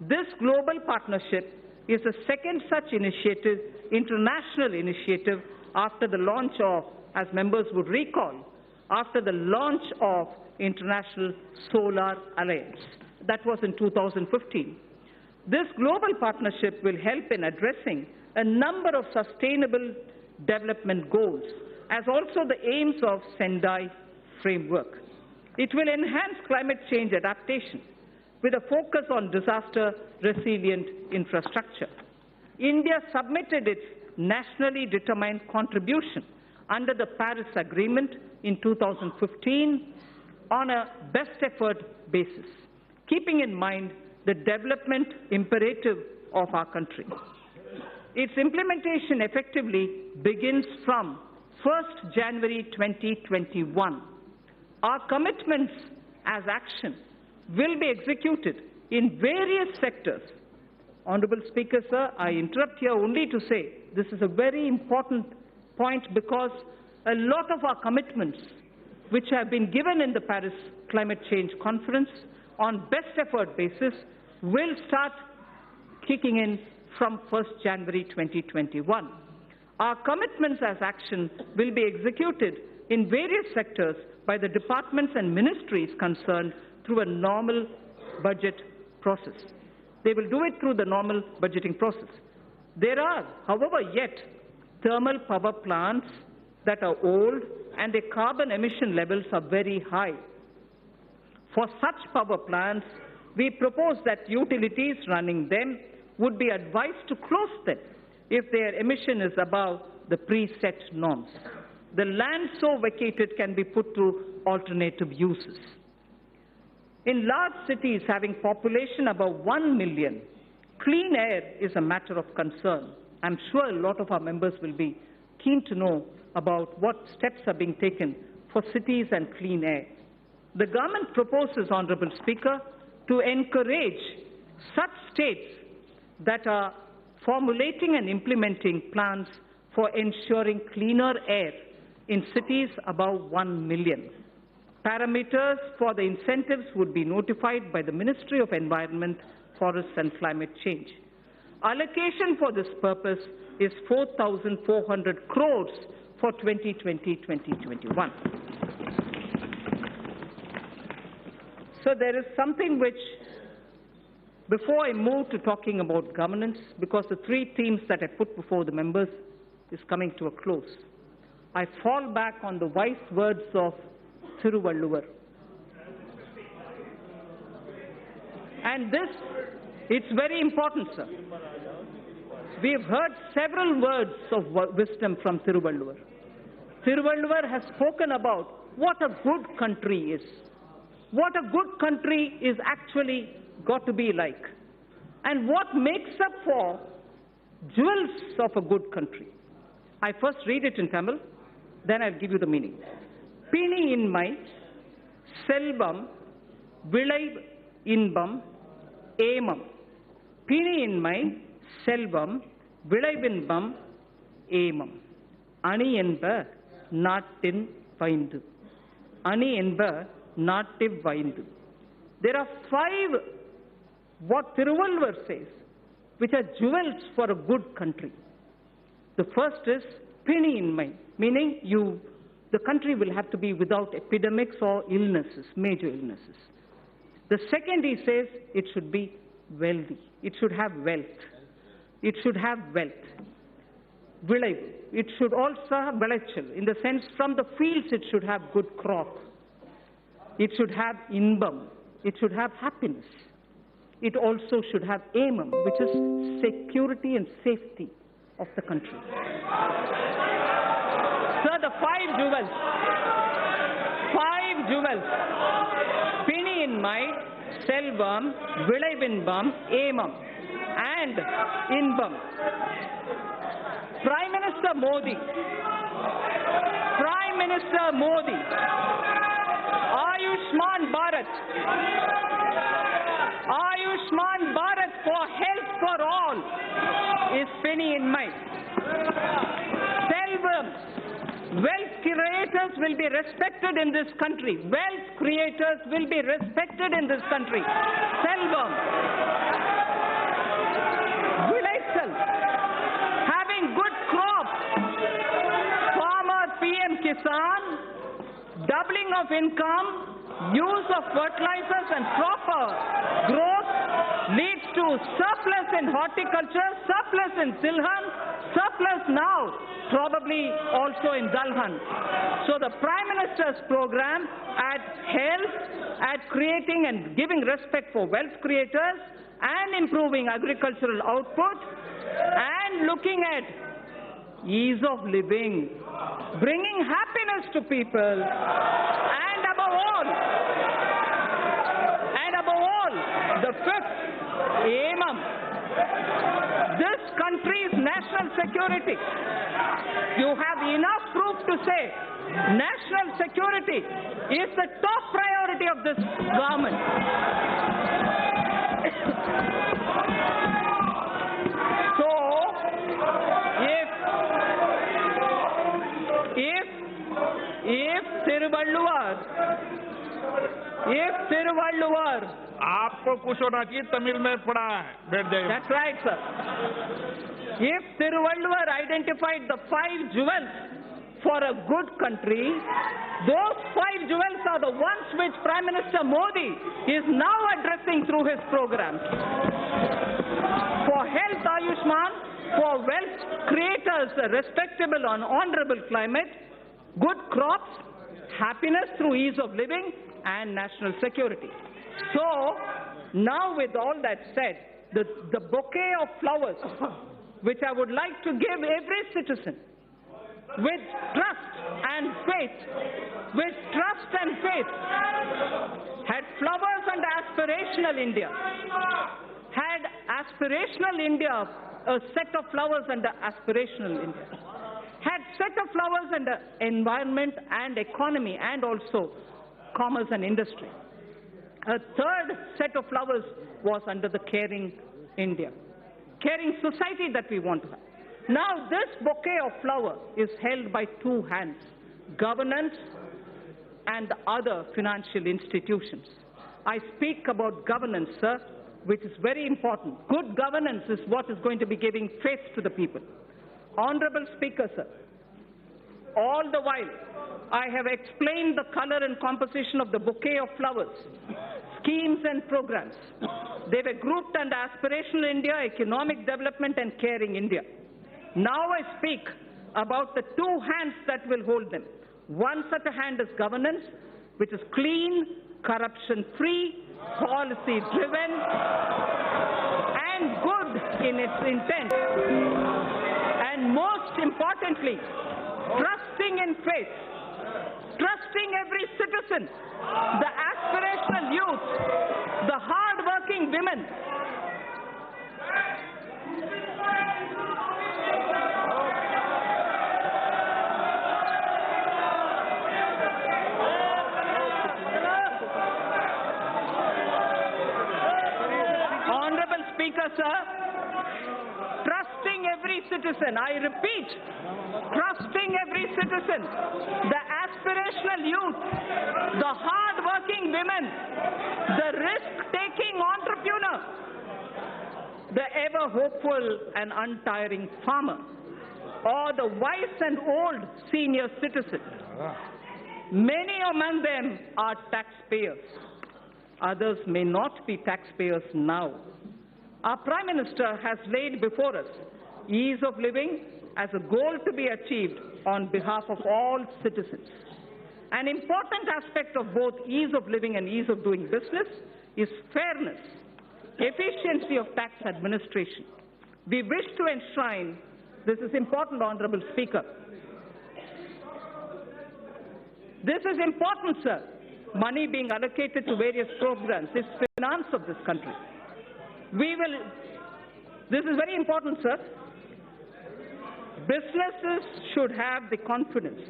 This global partnership is the second such initiative, international initiative, after the launch of, as members would recall, after the launch of International Solar Alliance. That was in 2015. This global partnership will help in addressing a number of sustainable development goals, as also the aims of Sendai framework. It will enhance climate change adaptation with a focus on disaster-resilient infrastructure. India submitted its nationally determined contribution under the Paris Agreement in 2015 on a best effort basis, keeping in mind the development imperative of our country. Its implementation effectively begins from 1st January 2021. Our commitments as action will be executed in various sectors. Honorable Speaker, sir, I interrupt here only to say this is a very important point because a lot of our commitments which have been given in the Paris Climate Change Conference on best effort basis will start kicking in from 1st January 2021. Our commitments as action will be executed in various sectors by the departments and ministries concerned through a normal budget process. They will do it through the normal budgeting process. There are, however, yet thermal power plants that are old and their carbon emission levels are very high. For such power plants, we propose that utilities running them would be advised to close them if their emission is above the preset norms. The land so vacated can be put to alternative uses. In large cities having population above 1 million, clean air is a matter of concern. I'm sure a lot of our members will be keen to know about what steps are being taken for cities and clean air. The government proposes, Honorable Speaker, to encourage such states that are formulating and implementing plans for ensuring cleaner air in cities above 1 million. Parameters for the incentives would be notified by the Ministry of Environment, Forests and Climate Change. Allocation for this purpose is 4,400 crores for 2020-2021. So there is something which, before I move to talking about governance, because the three themes that I put before the members is coming to a close, I fall back on the wise words of Thiruvalluvar. And this, it's very important, sir. We have heard several words of wisdom from Thiruvalluvar. Thiruvalluvar has spoken about what a good country is. What a good country is actually got to be like. And what makes up for jewels of a good country. I first read it in Tamil, then I'll give you the meaning. Pini inmai, selvam, vilai inbam, emam. Pini inmai, selvam, vilai inbam, emam. Ani enba, nattin vaindu. Ani enba, nattiv vaindu. There are 5, what Thiruvalluvar says, which are jewels for a good country. The first is pini inmai, meaning the country will have to be without epidemics or illnesses, major illnesses. The second, he says, it should be wealthy. It should have wealth. It should have wealth. Vilai. It should also have velachal. In the sense, from the fields, it should have good crop. It should have inbam. It should have happiness. It also should have emam, which is security and safety of the country. Sir, the 5 jewels. 5 jewels. Pini inmai, selvam, vilai inbam, emam, and inbam. Prime Minister Modi, Ayushman Bharat for health for all is penny in mind. Selvam, wealth creators will be respected in this country. Wealth creators will be respected in this country. Selvam, Vilaichal, having good crops, farmer PM Kisan, doubling of income, use of fertilizers and proper growth leads to surplus in horticulture, surplus in Silhan, surplus now, probably also in Dalhan. So the Prime Minister's program at health, at creating and giving respect for wealth creators and improving agricultural output and looking at ease of living, bringing happiness to people, and above all, the fifth, emam, this country's national security. You have enough proof to say national security is the top priority of this government. So, if Thiruvalluvar, आपको कुछ होना चाहिए, तमिल में पढ़ा है, बैठ जाइए. That's right, sir. If Thiruvalluvar identified the 5 jewels for a good country, those 5 jewels are the ones which Prime Minister Modi is now addressing through his program. For health, Ayushman, for wealth creators, a respectable and honorable climate, good crops, happiness through ease of living, and national security. So, now with all that said, the bouquet of flowers which I would like to give every citizen with trust and faith, had flowers and aspirational India, had aspirational India, a set of flowers under aspirational India, had set of flowers under environment and economy and also commerce and industry. A third set of flowers was under the caring India, caring society that we want to have. Now this bouquet of flowers is held by two hands, governance and other financial institutions. I speak about governance, sir, which is very important. Good governance is what is going to be giving faith to the people. Honorable Speaker, sir, all the while I have explained the color and composition of the bouquet of flowers, schemes and programs. They were grouped under Aspirational India, Economic Development and Caring India. Now I speak about the two hands that will hold them. One such a hand is governance, which is clean, corruption-free, policy-driven, and good in its intent. And most importantly, trusting in faith, trusting every citizen, the aspirational youth, the hard-working women. Honorable Speaker, sir, trusting every citizen, I repeat, trusting every citizen, the aspirational youth, the hard-working women, the risk-taking entrepreneur, the ever-hopeful and untiring farmer, or the wise and old senior citizen. Many among them are taxpayers. Others may not be taxpayers now. Our Prime Minister has laid before us ease of living as a goal to be achieved on behalf of all citizens. An important aspect of both ease of living and ease of doing business is fairness, efficiency of tax administration. We wish to enshrine, this is important, Honorable Speaker. This is important, sir. Money being allocated to various programs is finance of this country. This is very important, sir. Businesses should have the confidence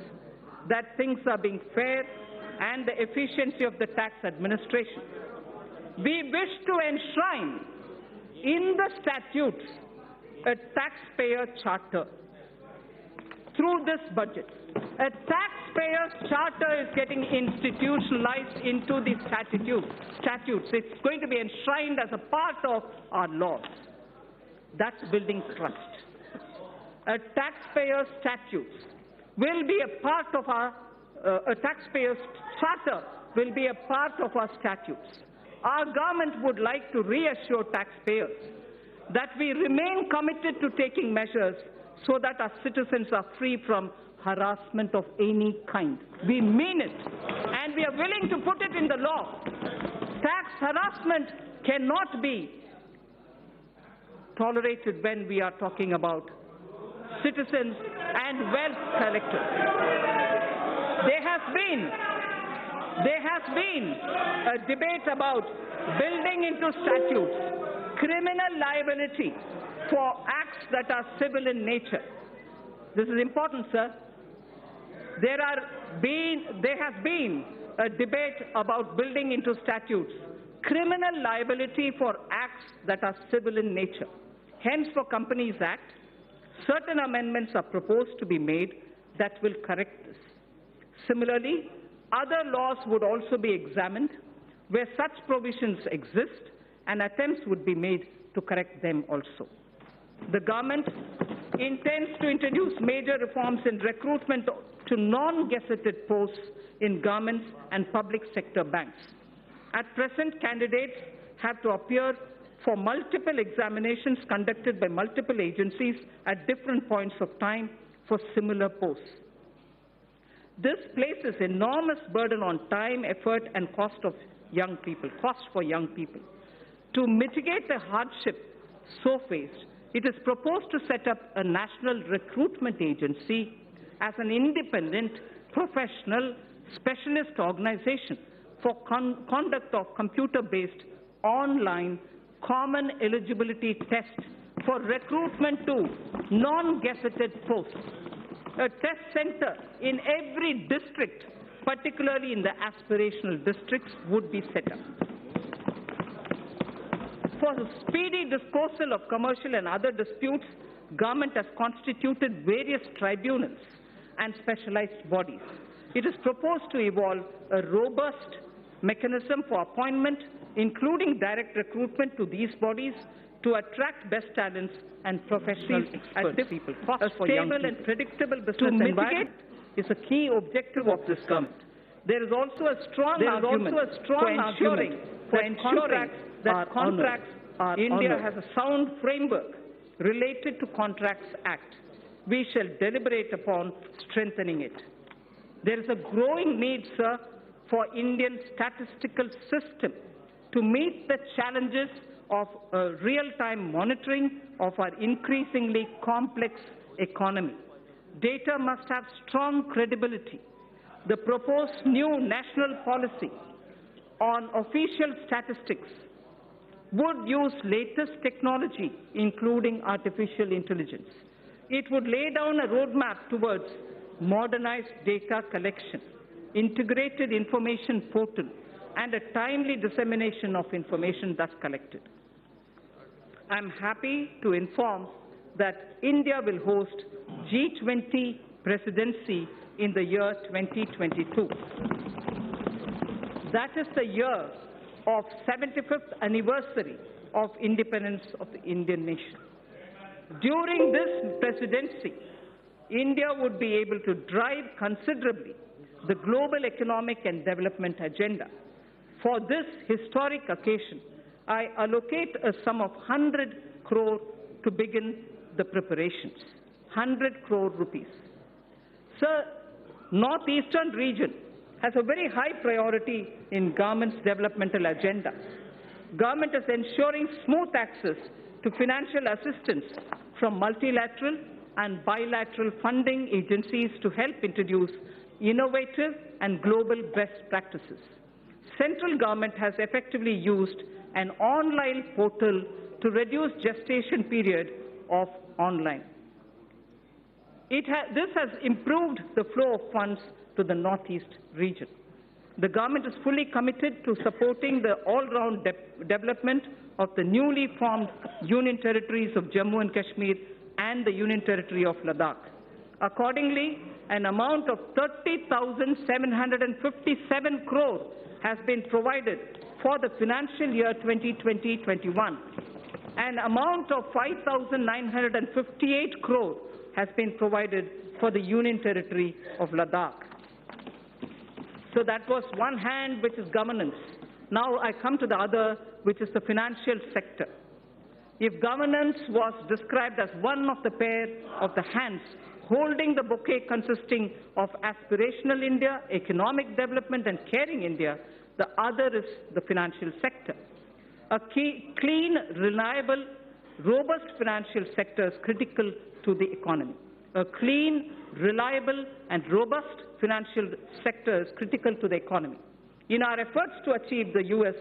that things are being fair and the efficiency of the tax administration. We wish to enshrine in the statutes a taxpayer charter. Through this budget, a taxpayer charter is getting institutionalized into the statutes. It's going to be enshrined as a part of our laws. That's building trust. A taxpayer statutes will be a part of our, a taxpayer charter will be a part of our statutes. Our government would like to reassure taxpayers that we remain committed to taking measures so that our citizens are free from harassment of any kind. We mean it, and we are willing to put it in the law. Tax harassment cannot be tolerated when we are talking about citizens and wealth collectors. There has been a debate about building into statutes criminal liability for acts that are civil in nature. This is important, sir. There has been a debate about building into statutes criminal liability for acts that are civil in nature. Hence, for Companies Act, certain amendments are proposed to be made that will correct this. Similarly, other laws would also be examined where such provisions exist, and attempts would be made to correct them also. The government intends to introduce major reforms in recruitment to non-gazetted posts in governments and public sector banks. At present, candidates have to appear for multiple examinations conducted by multiple agencies at different points of time for similar posts. This places enormous burden on time, effort, and cost for young people. To mitigate the hardship so faced, it is proposed to set up a national recruitment agency as an independent, professional, specialist organization for conduct of computer-based online common eligibility tests for recruitment to non-gazetted posts. A test center in every district, particularly in the aspirational districts, would be set up. For the speedy disposal of commercial and other disputes, government has constituted various tribunals and specialized bodies. It is proposed to evolve a robust mechanism for appointment, including direct recruitment to these bodies, to attract best talents and professional experts. A stable and predictable business environment is a key objective of this government. There is also a strong argument for ensuring that contracts are India has a sound framework related to Contracts Act. We shall deliberate upon strengthening it. There is a growing need, sir, for Indian statistical system to meet the challenges of real-time monitoring of our increasingly complex economy. Data must have strong credibility. The proposed new national policy on official statistics would use latest technology, including artificial intelligence. It would lay down a roadmap towards modernized data collection, integrated information portal, and a timely dissemination of information thus collected. I am happy to inform that India will host G20 presidency in the year 2022. That is the year of 75th anniversary of independence of the Indian nation. During this presidency, India would be able to drive considerably the global economic and development agenda. For this historic occasion, I allocate a sum of 100 crore to begin the preparations. 100 crore rupees. Sir, Northeastern region has a very high priority in government's developmental agenda. Government is ensuring smooth access to financial assistance from multilateral and bilateral funding agencies to help introduce innovative and global best practices. Central government has effectively used an online portal to reduce gestation period of online. This has improved the flow of funds to the Northeast region. The government is fully committed to supporting the all-round development of the newly formed Union Territories of Jammu and Kashmir and the Union Territory of Ladakh. Accordingly, an amount of 30,757 crore has been provided for the financial year 2020-21. An amount of 5,958 crore has been provided for the Union Territory of Ladakh. So that was one hand, which is governance. Now I come to the other, which is the financial sector. If governance was described as one of the pair of the hands holding the bouquet consisting of aspirational India, economic development, and caring India, the other is the financial sector. A clean, reliable, robust financial sector is critical to the economy. A clean, reliable, and robust financial sector is critical to the economy. In our efforts to achieve the US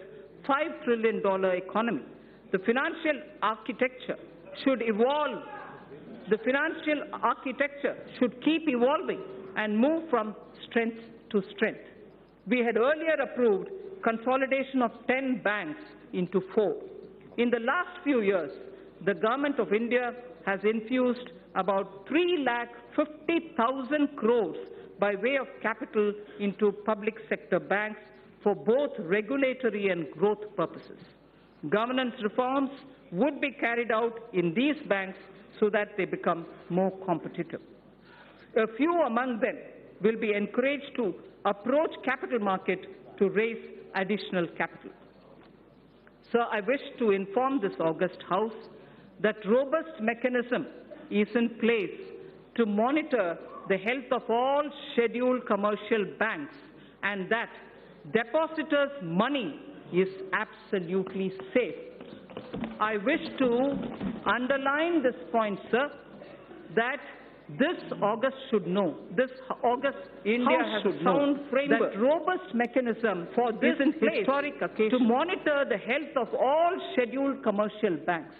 $5 trillion economy, the financial architecture should evolve. The financial architecture should keep evolving and move from strength to strength. We had earlier approved consolidation of 10 banks into 4. In the last few years, the Government of India has infused about 3,50,000 crores by way of capital into public sector banks for both regulatory and growth purposes. Governance reforms would be carried out in these banks so that they become more competitive. A few among them will be encouraged to approach capital market to raise additional capital. Sir, I wish to inform this august House that robust mechanism is in place to monitor the health of all scheduled commercial banks and that depositors' money is absolutely safe. I wish to underline this point, sir, that this August India has a sound framework, that robust mechanism for this historic occasion to monitor the health of all scheduled commercial banks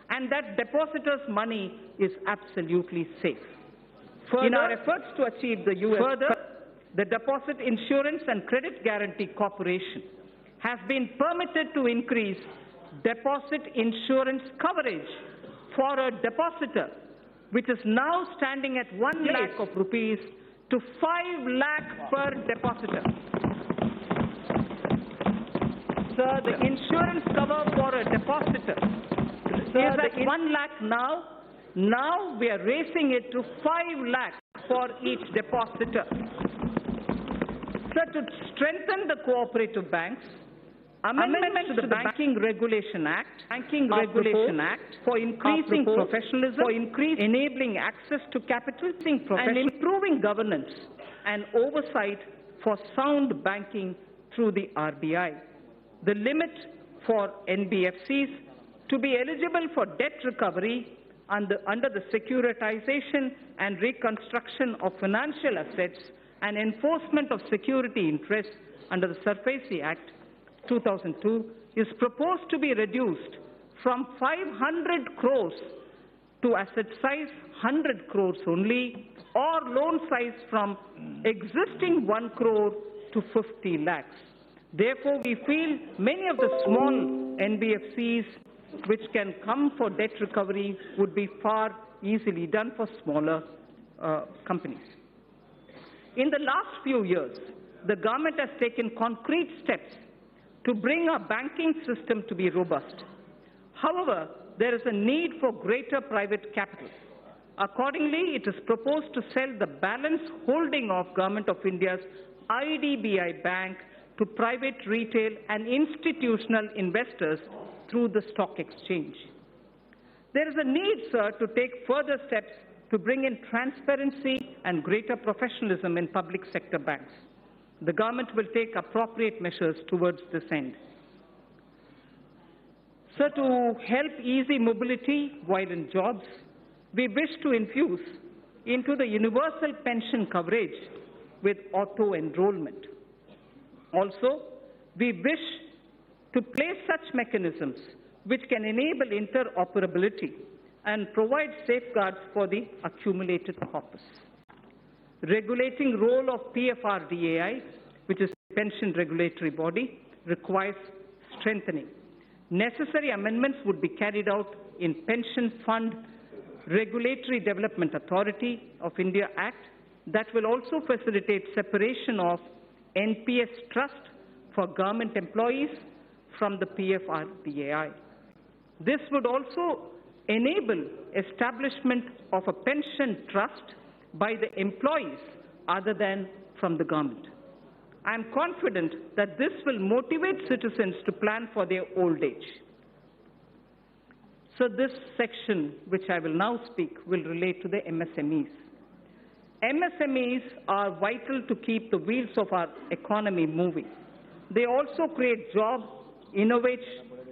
and that depositors' money is absolutely safe. Further, in our efforts to achieve the U.S. the Deposit Insurance and Credit Guarantee Corporation has been permitted to increase deposit insurance coverage for a depositor, which is now standing at 1 lakh of rupees to 5 lakh per depositor. Sir, the insurance cover for a depositor is at 1 lakh now. Now we are raising it to 5 lakhs for each depositor. Sir, to strengthen the cooperative banks, amendments to the Banking Regulation Act for increasing professionalism, for enabling access to capital, and improving governance and oversight for sound banking through the RBI. The limit for NBFCs to be eligible for debt recovery under the Securitization and Reconstruction of Financial Assets and Enforcement of Security Interests under the SARFAESI Act 2002 is proposed to be reduced from 500 crores to asset size 100 crores only, or loan size from existing 1 crore to 50 lakhs. Therefore, we feel many of the small NBFCs which can come for debt recovery would be far easily done for smaller companies. In the last few years, the government has taken concrete steps to bring our banking system to be robust. However, there is a need for greater private capital. Accordingly, it is proposed to sell the balance holding of Government of India's IDBI Bank to private, retail and institutional investors through the stock exchange. There is a need, sir, to take further steps to bring in transparency and greater professionalism in public sector banks. The government will take appropriate measures towards this end. Sir, to help easy mobility while in jobs, we wish to infuse into the universal pension coverage with auto-enrollment. Also, we wish to place such mechanisms which can enable interoperability and provide safeguards for the accumulated corpus. Regulating role of PFRDAI, which is the pension regulatory body, requires strengthening. Necessary amendments would be carried out in Pension Fund Regulatory Development Authority of India Act that will also facilitate separation of NPS trust for government employees from the PFRDAI. This would also enable establishment of a pension trust by the employees other than from the government. I am confident that this will motivate citizens to plan for their old age. So this section, which I will now speak, will relate to the MSMEs. MSMEs are vital to keep the wheels of our economy moving. They also create jobs, innovate,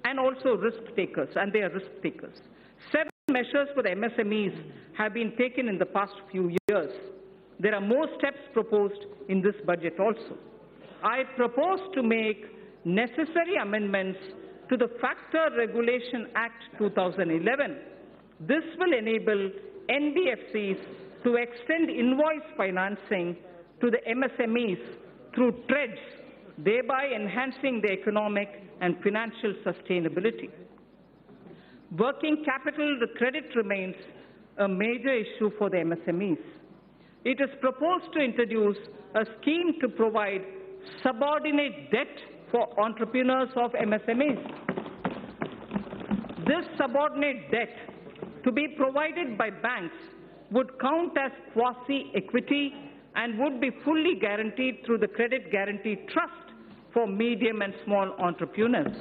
and also risk takers, and they are risk takers. Several measures for the MSMEs have been taken in the past few years. There are more steps proposed in this budget also. I propose to make necessary amendments to the Factor Regulation Act 2011. This will enable NBFCs to extend invoice financing to the MSMEs through TREDS, thereby enhancing the economic and financial sustainability. Working capital credit remains a major issue for the MSMEs. It is proposed to introduce a scheme to provide subordinate debt for entrepreneurs of MSMEs. This subordinate debt to be provided by banks would count as quasi-equity and would be fully guaranteed through the Credit Guarantee Trust for medium and small entrepreneurs.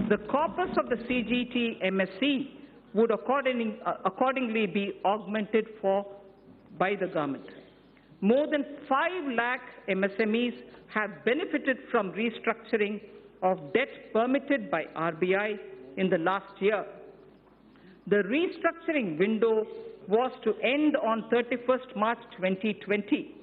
The corpus of the CGT MSE would accordingly be augmented for by the government. More than 5 lakh MSMEs have benefited from restructuring of debt permitted by RBI in the last year. The restructuring window was to end on 31st March 2020.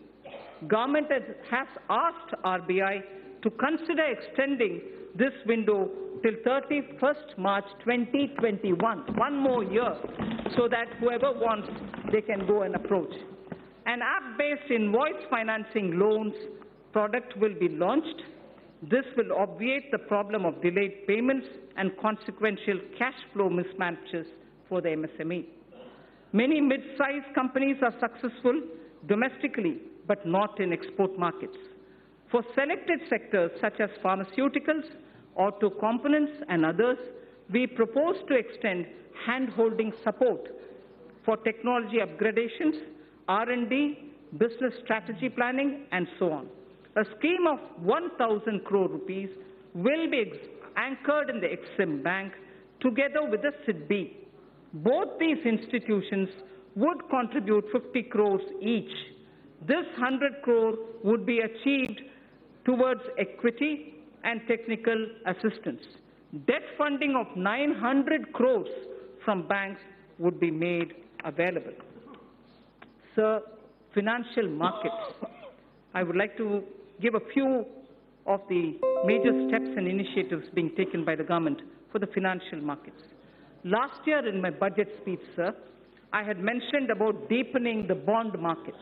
Government has asked RBI to consider extending this window till 31st March 2021, one more year, so that whoever wants, they can go and approach. An app-based invoice financing loans product will be launched. This will obviate the problem of delayed payments and consequential cash flow mismatches for the MSME. Many mid-sized companies are successful domestically, but not in export markets. For selected sectors such as pharmaceuticals, auto components and others, we propose to extend hand-holding support for technology upgradations, R&D, business strategy planning, and so on. A scheme of 1,000 crore rupees will be anchored in the Exim Bank together with the SIDBI. Both these institutions would contribute 50 crores each. This 100 crore would be achieved towards equity and technical assistance. Debt funding of 900 crores from banks would be made available. Sir, financial markets. I would like to give a few of the major steps and initiatives being taken by the government for the financial markets. Last year in my budget speech, sir, I had mentioned about deepening the bond markets.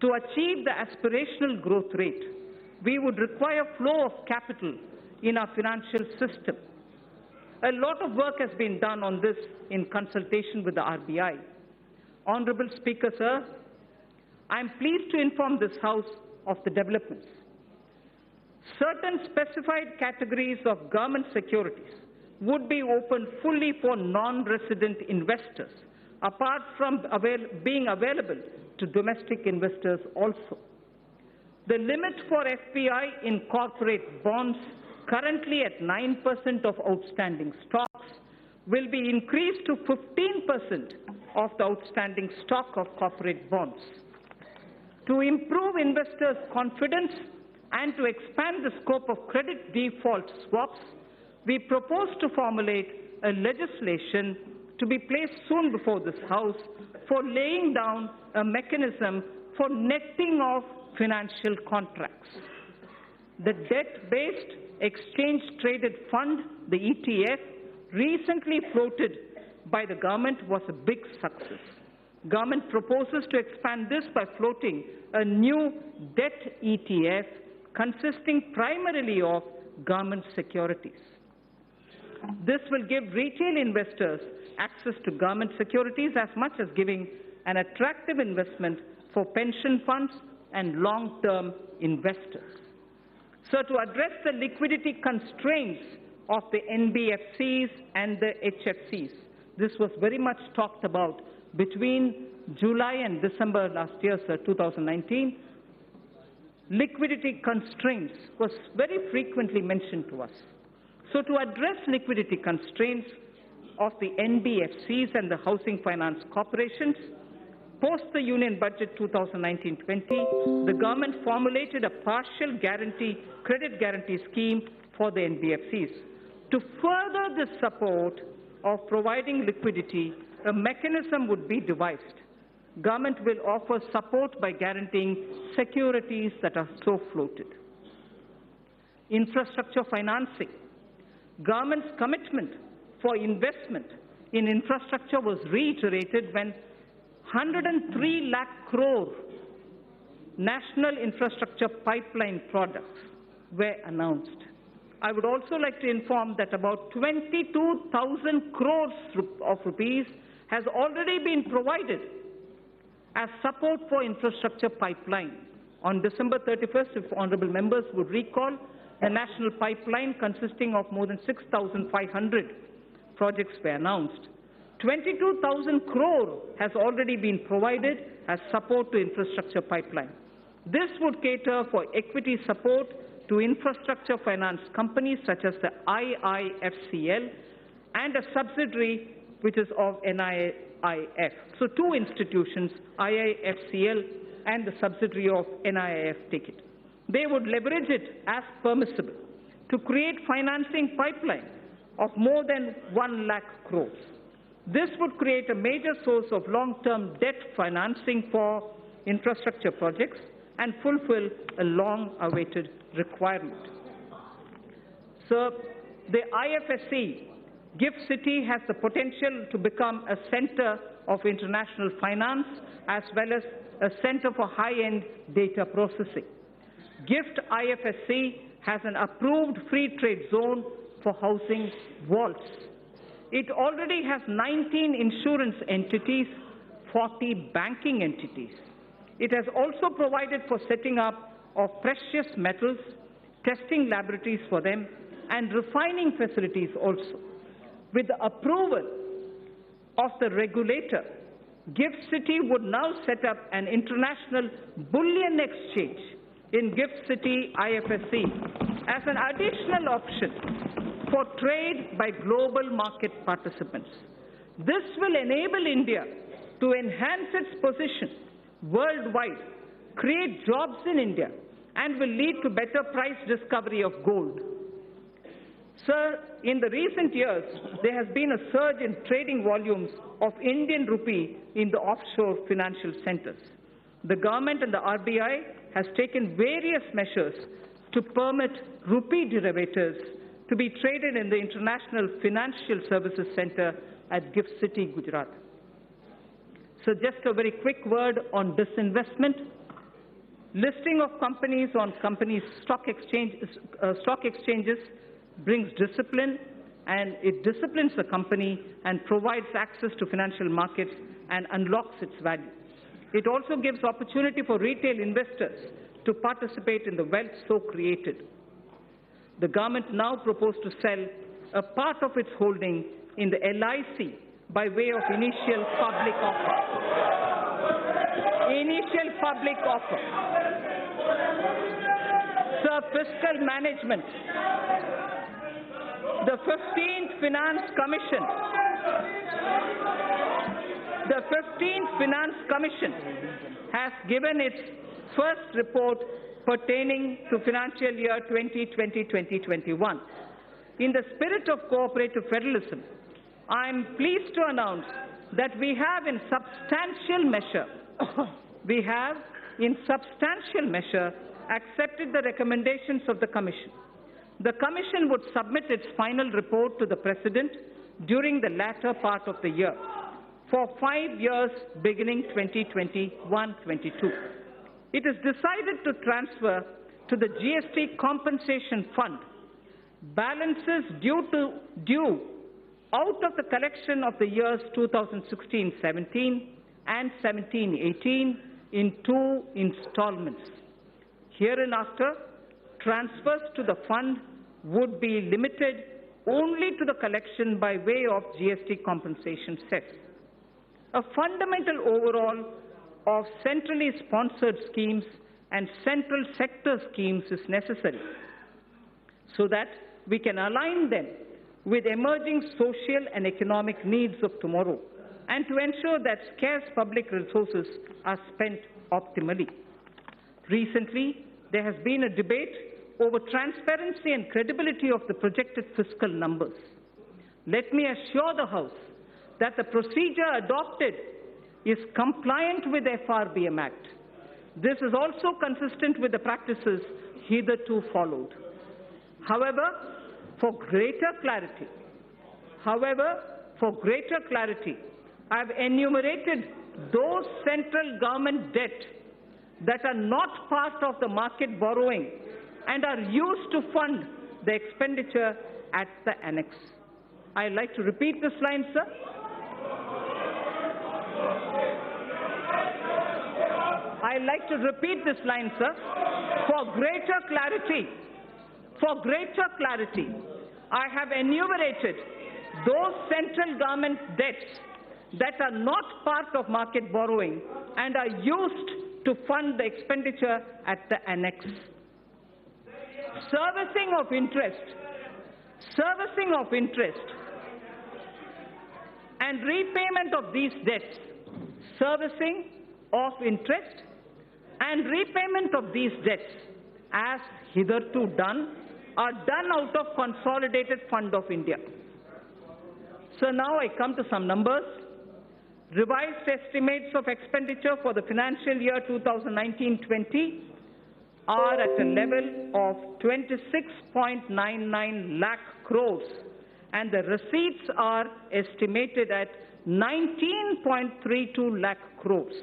To achieve the aspirational growth rate, we would require flow of capital in our financial system. A lot of work has been done on this in consultation with the RBI. Honorable Speaker, sir, I am pleased to inform this House of the developments. Certain specified categories of government securities would be opened fully for non-resident investors, apart from being available to domestic investors also. The limit for FPI in corporate bonds, currently at 9% of outstanding stocks, will be increased to 15% of the outstanding stock of corporate bonds. To improve investors' confidence and to expand the scope of credit default swaps, we propose to formulate a legislation to be placed soon before this House for laying down a mechanism for netting of financial contracts. The debt-based exchange-traded fund, the ETF, recently floated by the government was a big success. Government proposes to expand this by floating a new debt ETF consisting primarily of government securities. This will give retail investors access to government securities as much as giving an attractive investment for pension funds and long-term investors. So to address the liquidity constraints of the NBFCs and the HFCs, this was very much talked about between July and December last year, sir, 2019. Liquidity constraints was very frequently mentioned to us. So to address liquidity constraints of the NBFCs and the housing finance corporations, post the Union Budget 2019-20, the government formulated a partial credit guarantee scheme for the NBFCs. To further the support of providing liquidity, a mechanism would be devised. Government will offer support by guaranteeing securities that are so floated. Infrastructure financing. Government's commitment for investment in infrastructure was reiterated when 103 lakh crore national infrastructure pipeline products were announced. I would also like to inform that about 22,000 crores of rupees has already been provided as support for infrastructure pipeline. On December 31st, if honorable members would recall, the national pipeline consisting of more than 6,500 projects were announced. 22,000 crore has already been provided as support to infrastructure pipeline. This would cater for equity support to infrastructure finance companies such as the IIFCL and a subsidiary which is of NIIF. So two institutions, IIFCL and the subsidiary of NIIF, take it. They would leverage it as permissible to create financing pipeline of more than 1 lakh crores. This would create a major source of long-term debt financing for infrastructure projects and fulfill a long-awaited requirement. So, the IFSC, GIFT City, has the potential to become a center of international finance as well as a center for high-end data processing. GIFT IFSC has an approved free trade zone for housing vaults. It already has 19 insurance entities, 40 banking entities. It has also provided for setting up of precious metals, testing laboratories for them, and refining facilities also. With the approval of the regulator, GIFT City would now set up an international bullion exchange in GIFT City IFSC as an additional option for trade by global market participants. This will enable India to enhance its position worldwide, create jobs in India, and will lead to better price discovery of gold. Sir, in the recent years, there has been a surge in trading volumes of Indian rupee in the offshore financial centers. The government and the RBI has taken various measures to permit rupee derivatives to be traded in the International Financial Services Center at GIFT City, Gujarat. So just a very quick word on disinvestment. Listing of companies on companies' stock exchanges brings discipline, and it disciplines the company and provides access to financial markets and unlocks its value. It also gives opportunity for retail investors to participate in the wealth so created. The government now proposes to sell a part of its holding in the LIC by way of initial public offer. Initial public offer. Sir, fiscal management. The 15th Finance Commission. The 15th Finance Commission has given its first report pertaining to financial year 2020-2021. In the spirit of cooperative federalism, I am pleased to announce that we have in substantial measure accepted the recommendations of the Commission. The Commission would submit its final report to the President during the latter part of the year for 5 years beginning 2021-22. It is decided to transfer to the GST Compensation Fund balances due out of the collection of the years 2016-17 and 17-18 in 2 installments. Hereinafter, transfers to the fund would be limited only to the collection by way of GST compensation cess. A fundamental overhaul of centrally sponsored schemes and central sector schemes is necessary so that we can align them with emerging social and economic needs of tomorrow and to ensure that scarce public resources are spent optimally. Recently, there has been a debate over transparency and credibility of the projected fiscal numbers. Let me assure the House that the procedure adopted is compliant with the FRBM Act. This is also consistent with the practices hitherto followed. However, for greater clarity, I have enumerated those central government debt that are not part of the market borrowing and are used to fund the expenditure at the annex. I'd like to repeat this line, sir. I'd like to repeat this line, sir. For greater clarity, I have enumerated those central government debts that are not part of market borrowing and are used to fund the expenditure at the annex. Servicing of interest and repayment of these debts, servicing of interest and repayment of these debts, as hitherto done, are done out of Consolidated Fund of India. So now I come to some numbers. Revised estimates of expenditure for the financial year 2019-20 are at a level of 26.99 lakh crores, and the receipts are estimated at 19.32 lakh crores.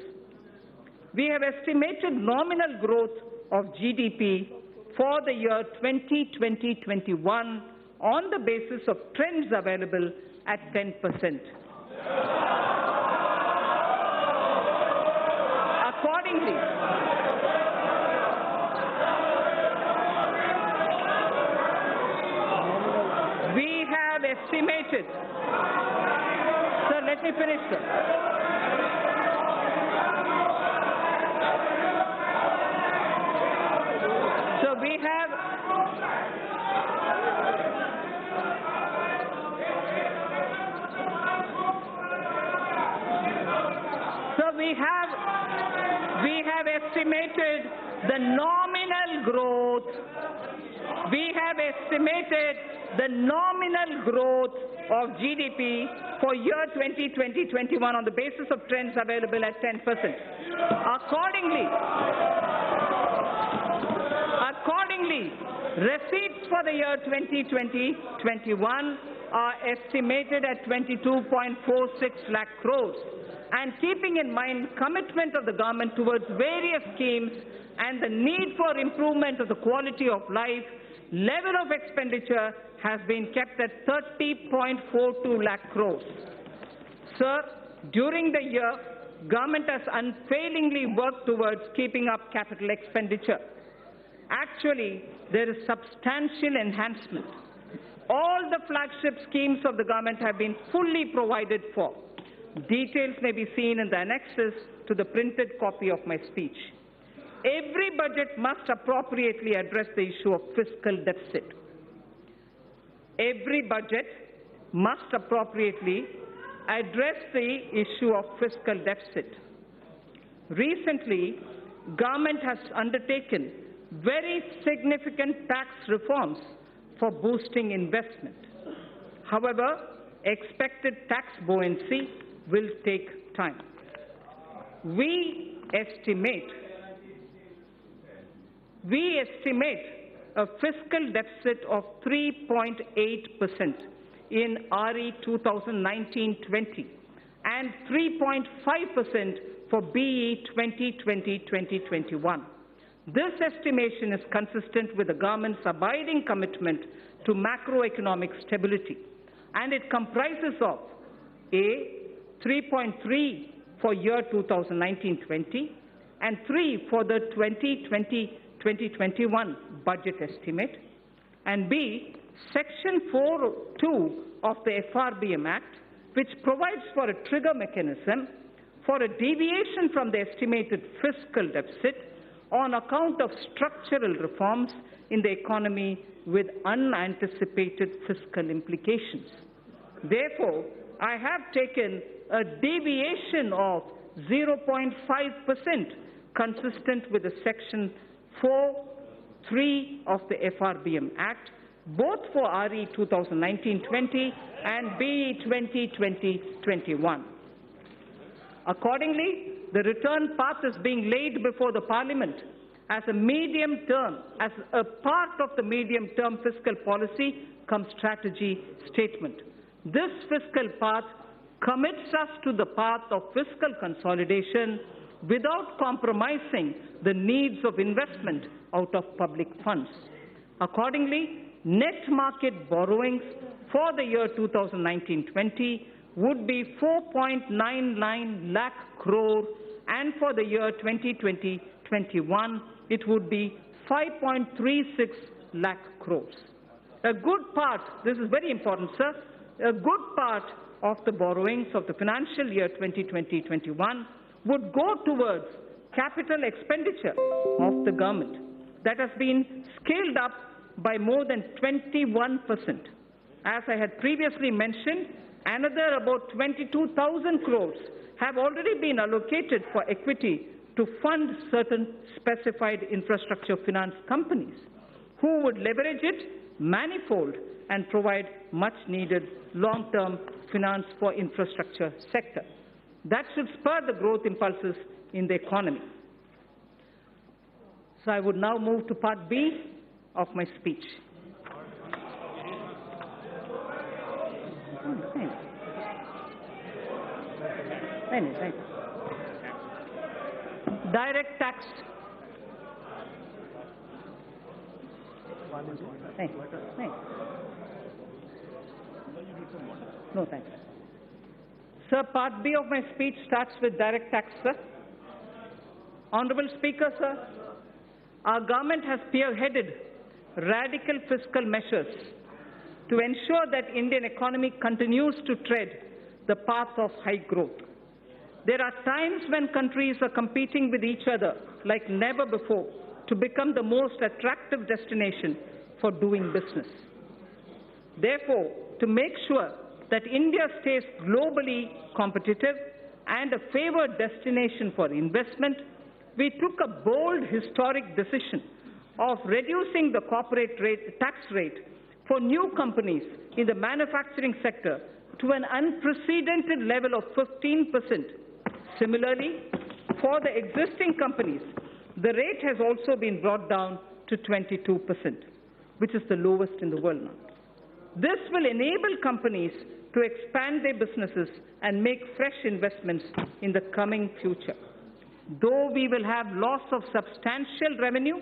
We have estimated nominal growth of GDP for the year 2020-21 on the basis of trends available at 10%. Accordingly, we have estimated, sir, let me finish, sir. So we have estimated the nominal growth. We have estimated the nominal growth of GDP for year 2020-21 on the basis of trends available at 10%. Accordingly, receipts for the year 2020-21 are estimated at 22.46 lakh crores. And keeping in mind commitment of the government towards various schemes and the need for improvement of the quality of life, level of expenditure has been kept at 30.42 lakh crores. Sir, during the year, government has unfailingly worked towards keeping up capital expenditure. Actually, there is substantial enhancement. All the flagship schemes of the government have been fully provided for. Details may be seen in the annexes to the printed copy of my speech. Every budget must appropriately address the issue of fiscal deficit. Every budget must appropriately address the issue of fiscal deficit. Recently, government has undertaken very significant tax reforms for boosting investment. However, expected tax buoyancy will take time. We estimate a fiscal deficit of 3.8% in RE 2019-20 and 3.5% for BE 2020-2021. This estimation is consistent with the government's abiding commitment to macroeconomic stability, and it comprises of A, 3.3 for year 2019-20 and 3 for the 2020-2021 budget estimate, and B, Section 4(2) of the FRBM Act, which provides for a trigger mechanism for a deviation from the estimated fiscal deficit on account of structural reforms in the economy with unanticipated fiscal implications. Therefore, I have taken a deviation of 0.5% consistent with the Section 4(3) of the FRBM Act, both for RE 2019-20 and BE 2020-21. Accordingly, the return path is being laid before the Parliament as a part of the medium-term fiscal policy cum strategy statement. This fiscal path commits us to the path of fiscal consolidation without compromising the needs of investment out of public funds. Accordingly, net market borrowings for the year 2019-20 would be 4.99 lakh crore, and for the year 2020-21 it would be 5.36 lakh crores. A good part, this is very important, sir, a good part of the borrowings of the financial year 2020-21 would go towards capital expenditure of the government that has been scaled up by more than 21%. As I had previously mentioned, Another about 22,000 crores have already been allocated for equity to fund certain specified infrastructure finance companies who would leverage it manifold and provide much needed long-term finance for infrastructure sector. That should spur the growth impulses in the economy. So I would now move to part B of my speech. Direct tax. No, thanks. Sir, part B of my speech starts with direct tax, sir. Honourable Speaker, sir, our government has spearheaded radical fiscal measures to ensure that Indian economy continues to tread the path of high growth. There are times when countries are competing with each other like never before to become the most attractive destination for doing business. Therefore, to make sure that India stays globally competitive and a favoured destination for investment, we took a bold historic decision of reducing the corporate tax rate for new companies in the manufacturing sector to an unprecedented level of 15%. Similarly, for the existing companies, the rate has also been brought down to 22%, which is the lowest in the world now. This will enable companies to expand their businesses and make fresh investments in the coming future. Though we will have loss of substantial revenue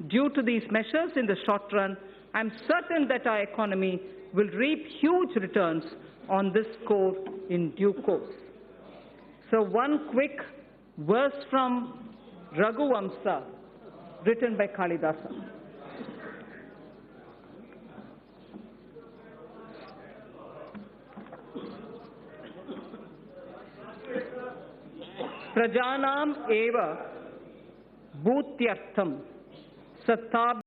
due to these measures in the short run, I am certain that our economy will reap huge returns on this score in due course. So one quick verse from Raghuvamsa, written by Kalidasa. Prajanam eva bhutyartham satab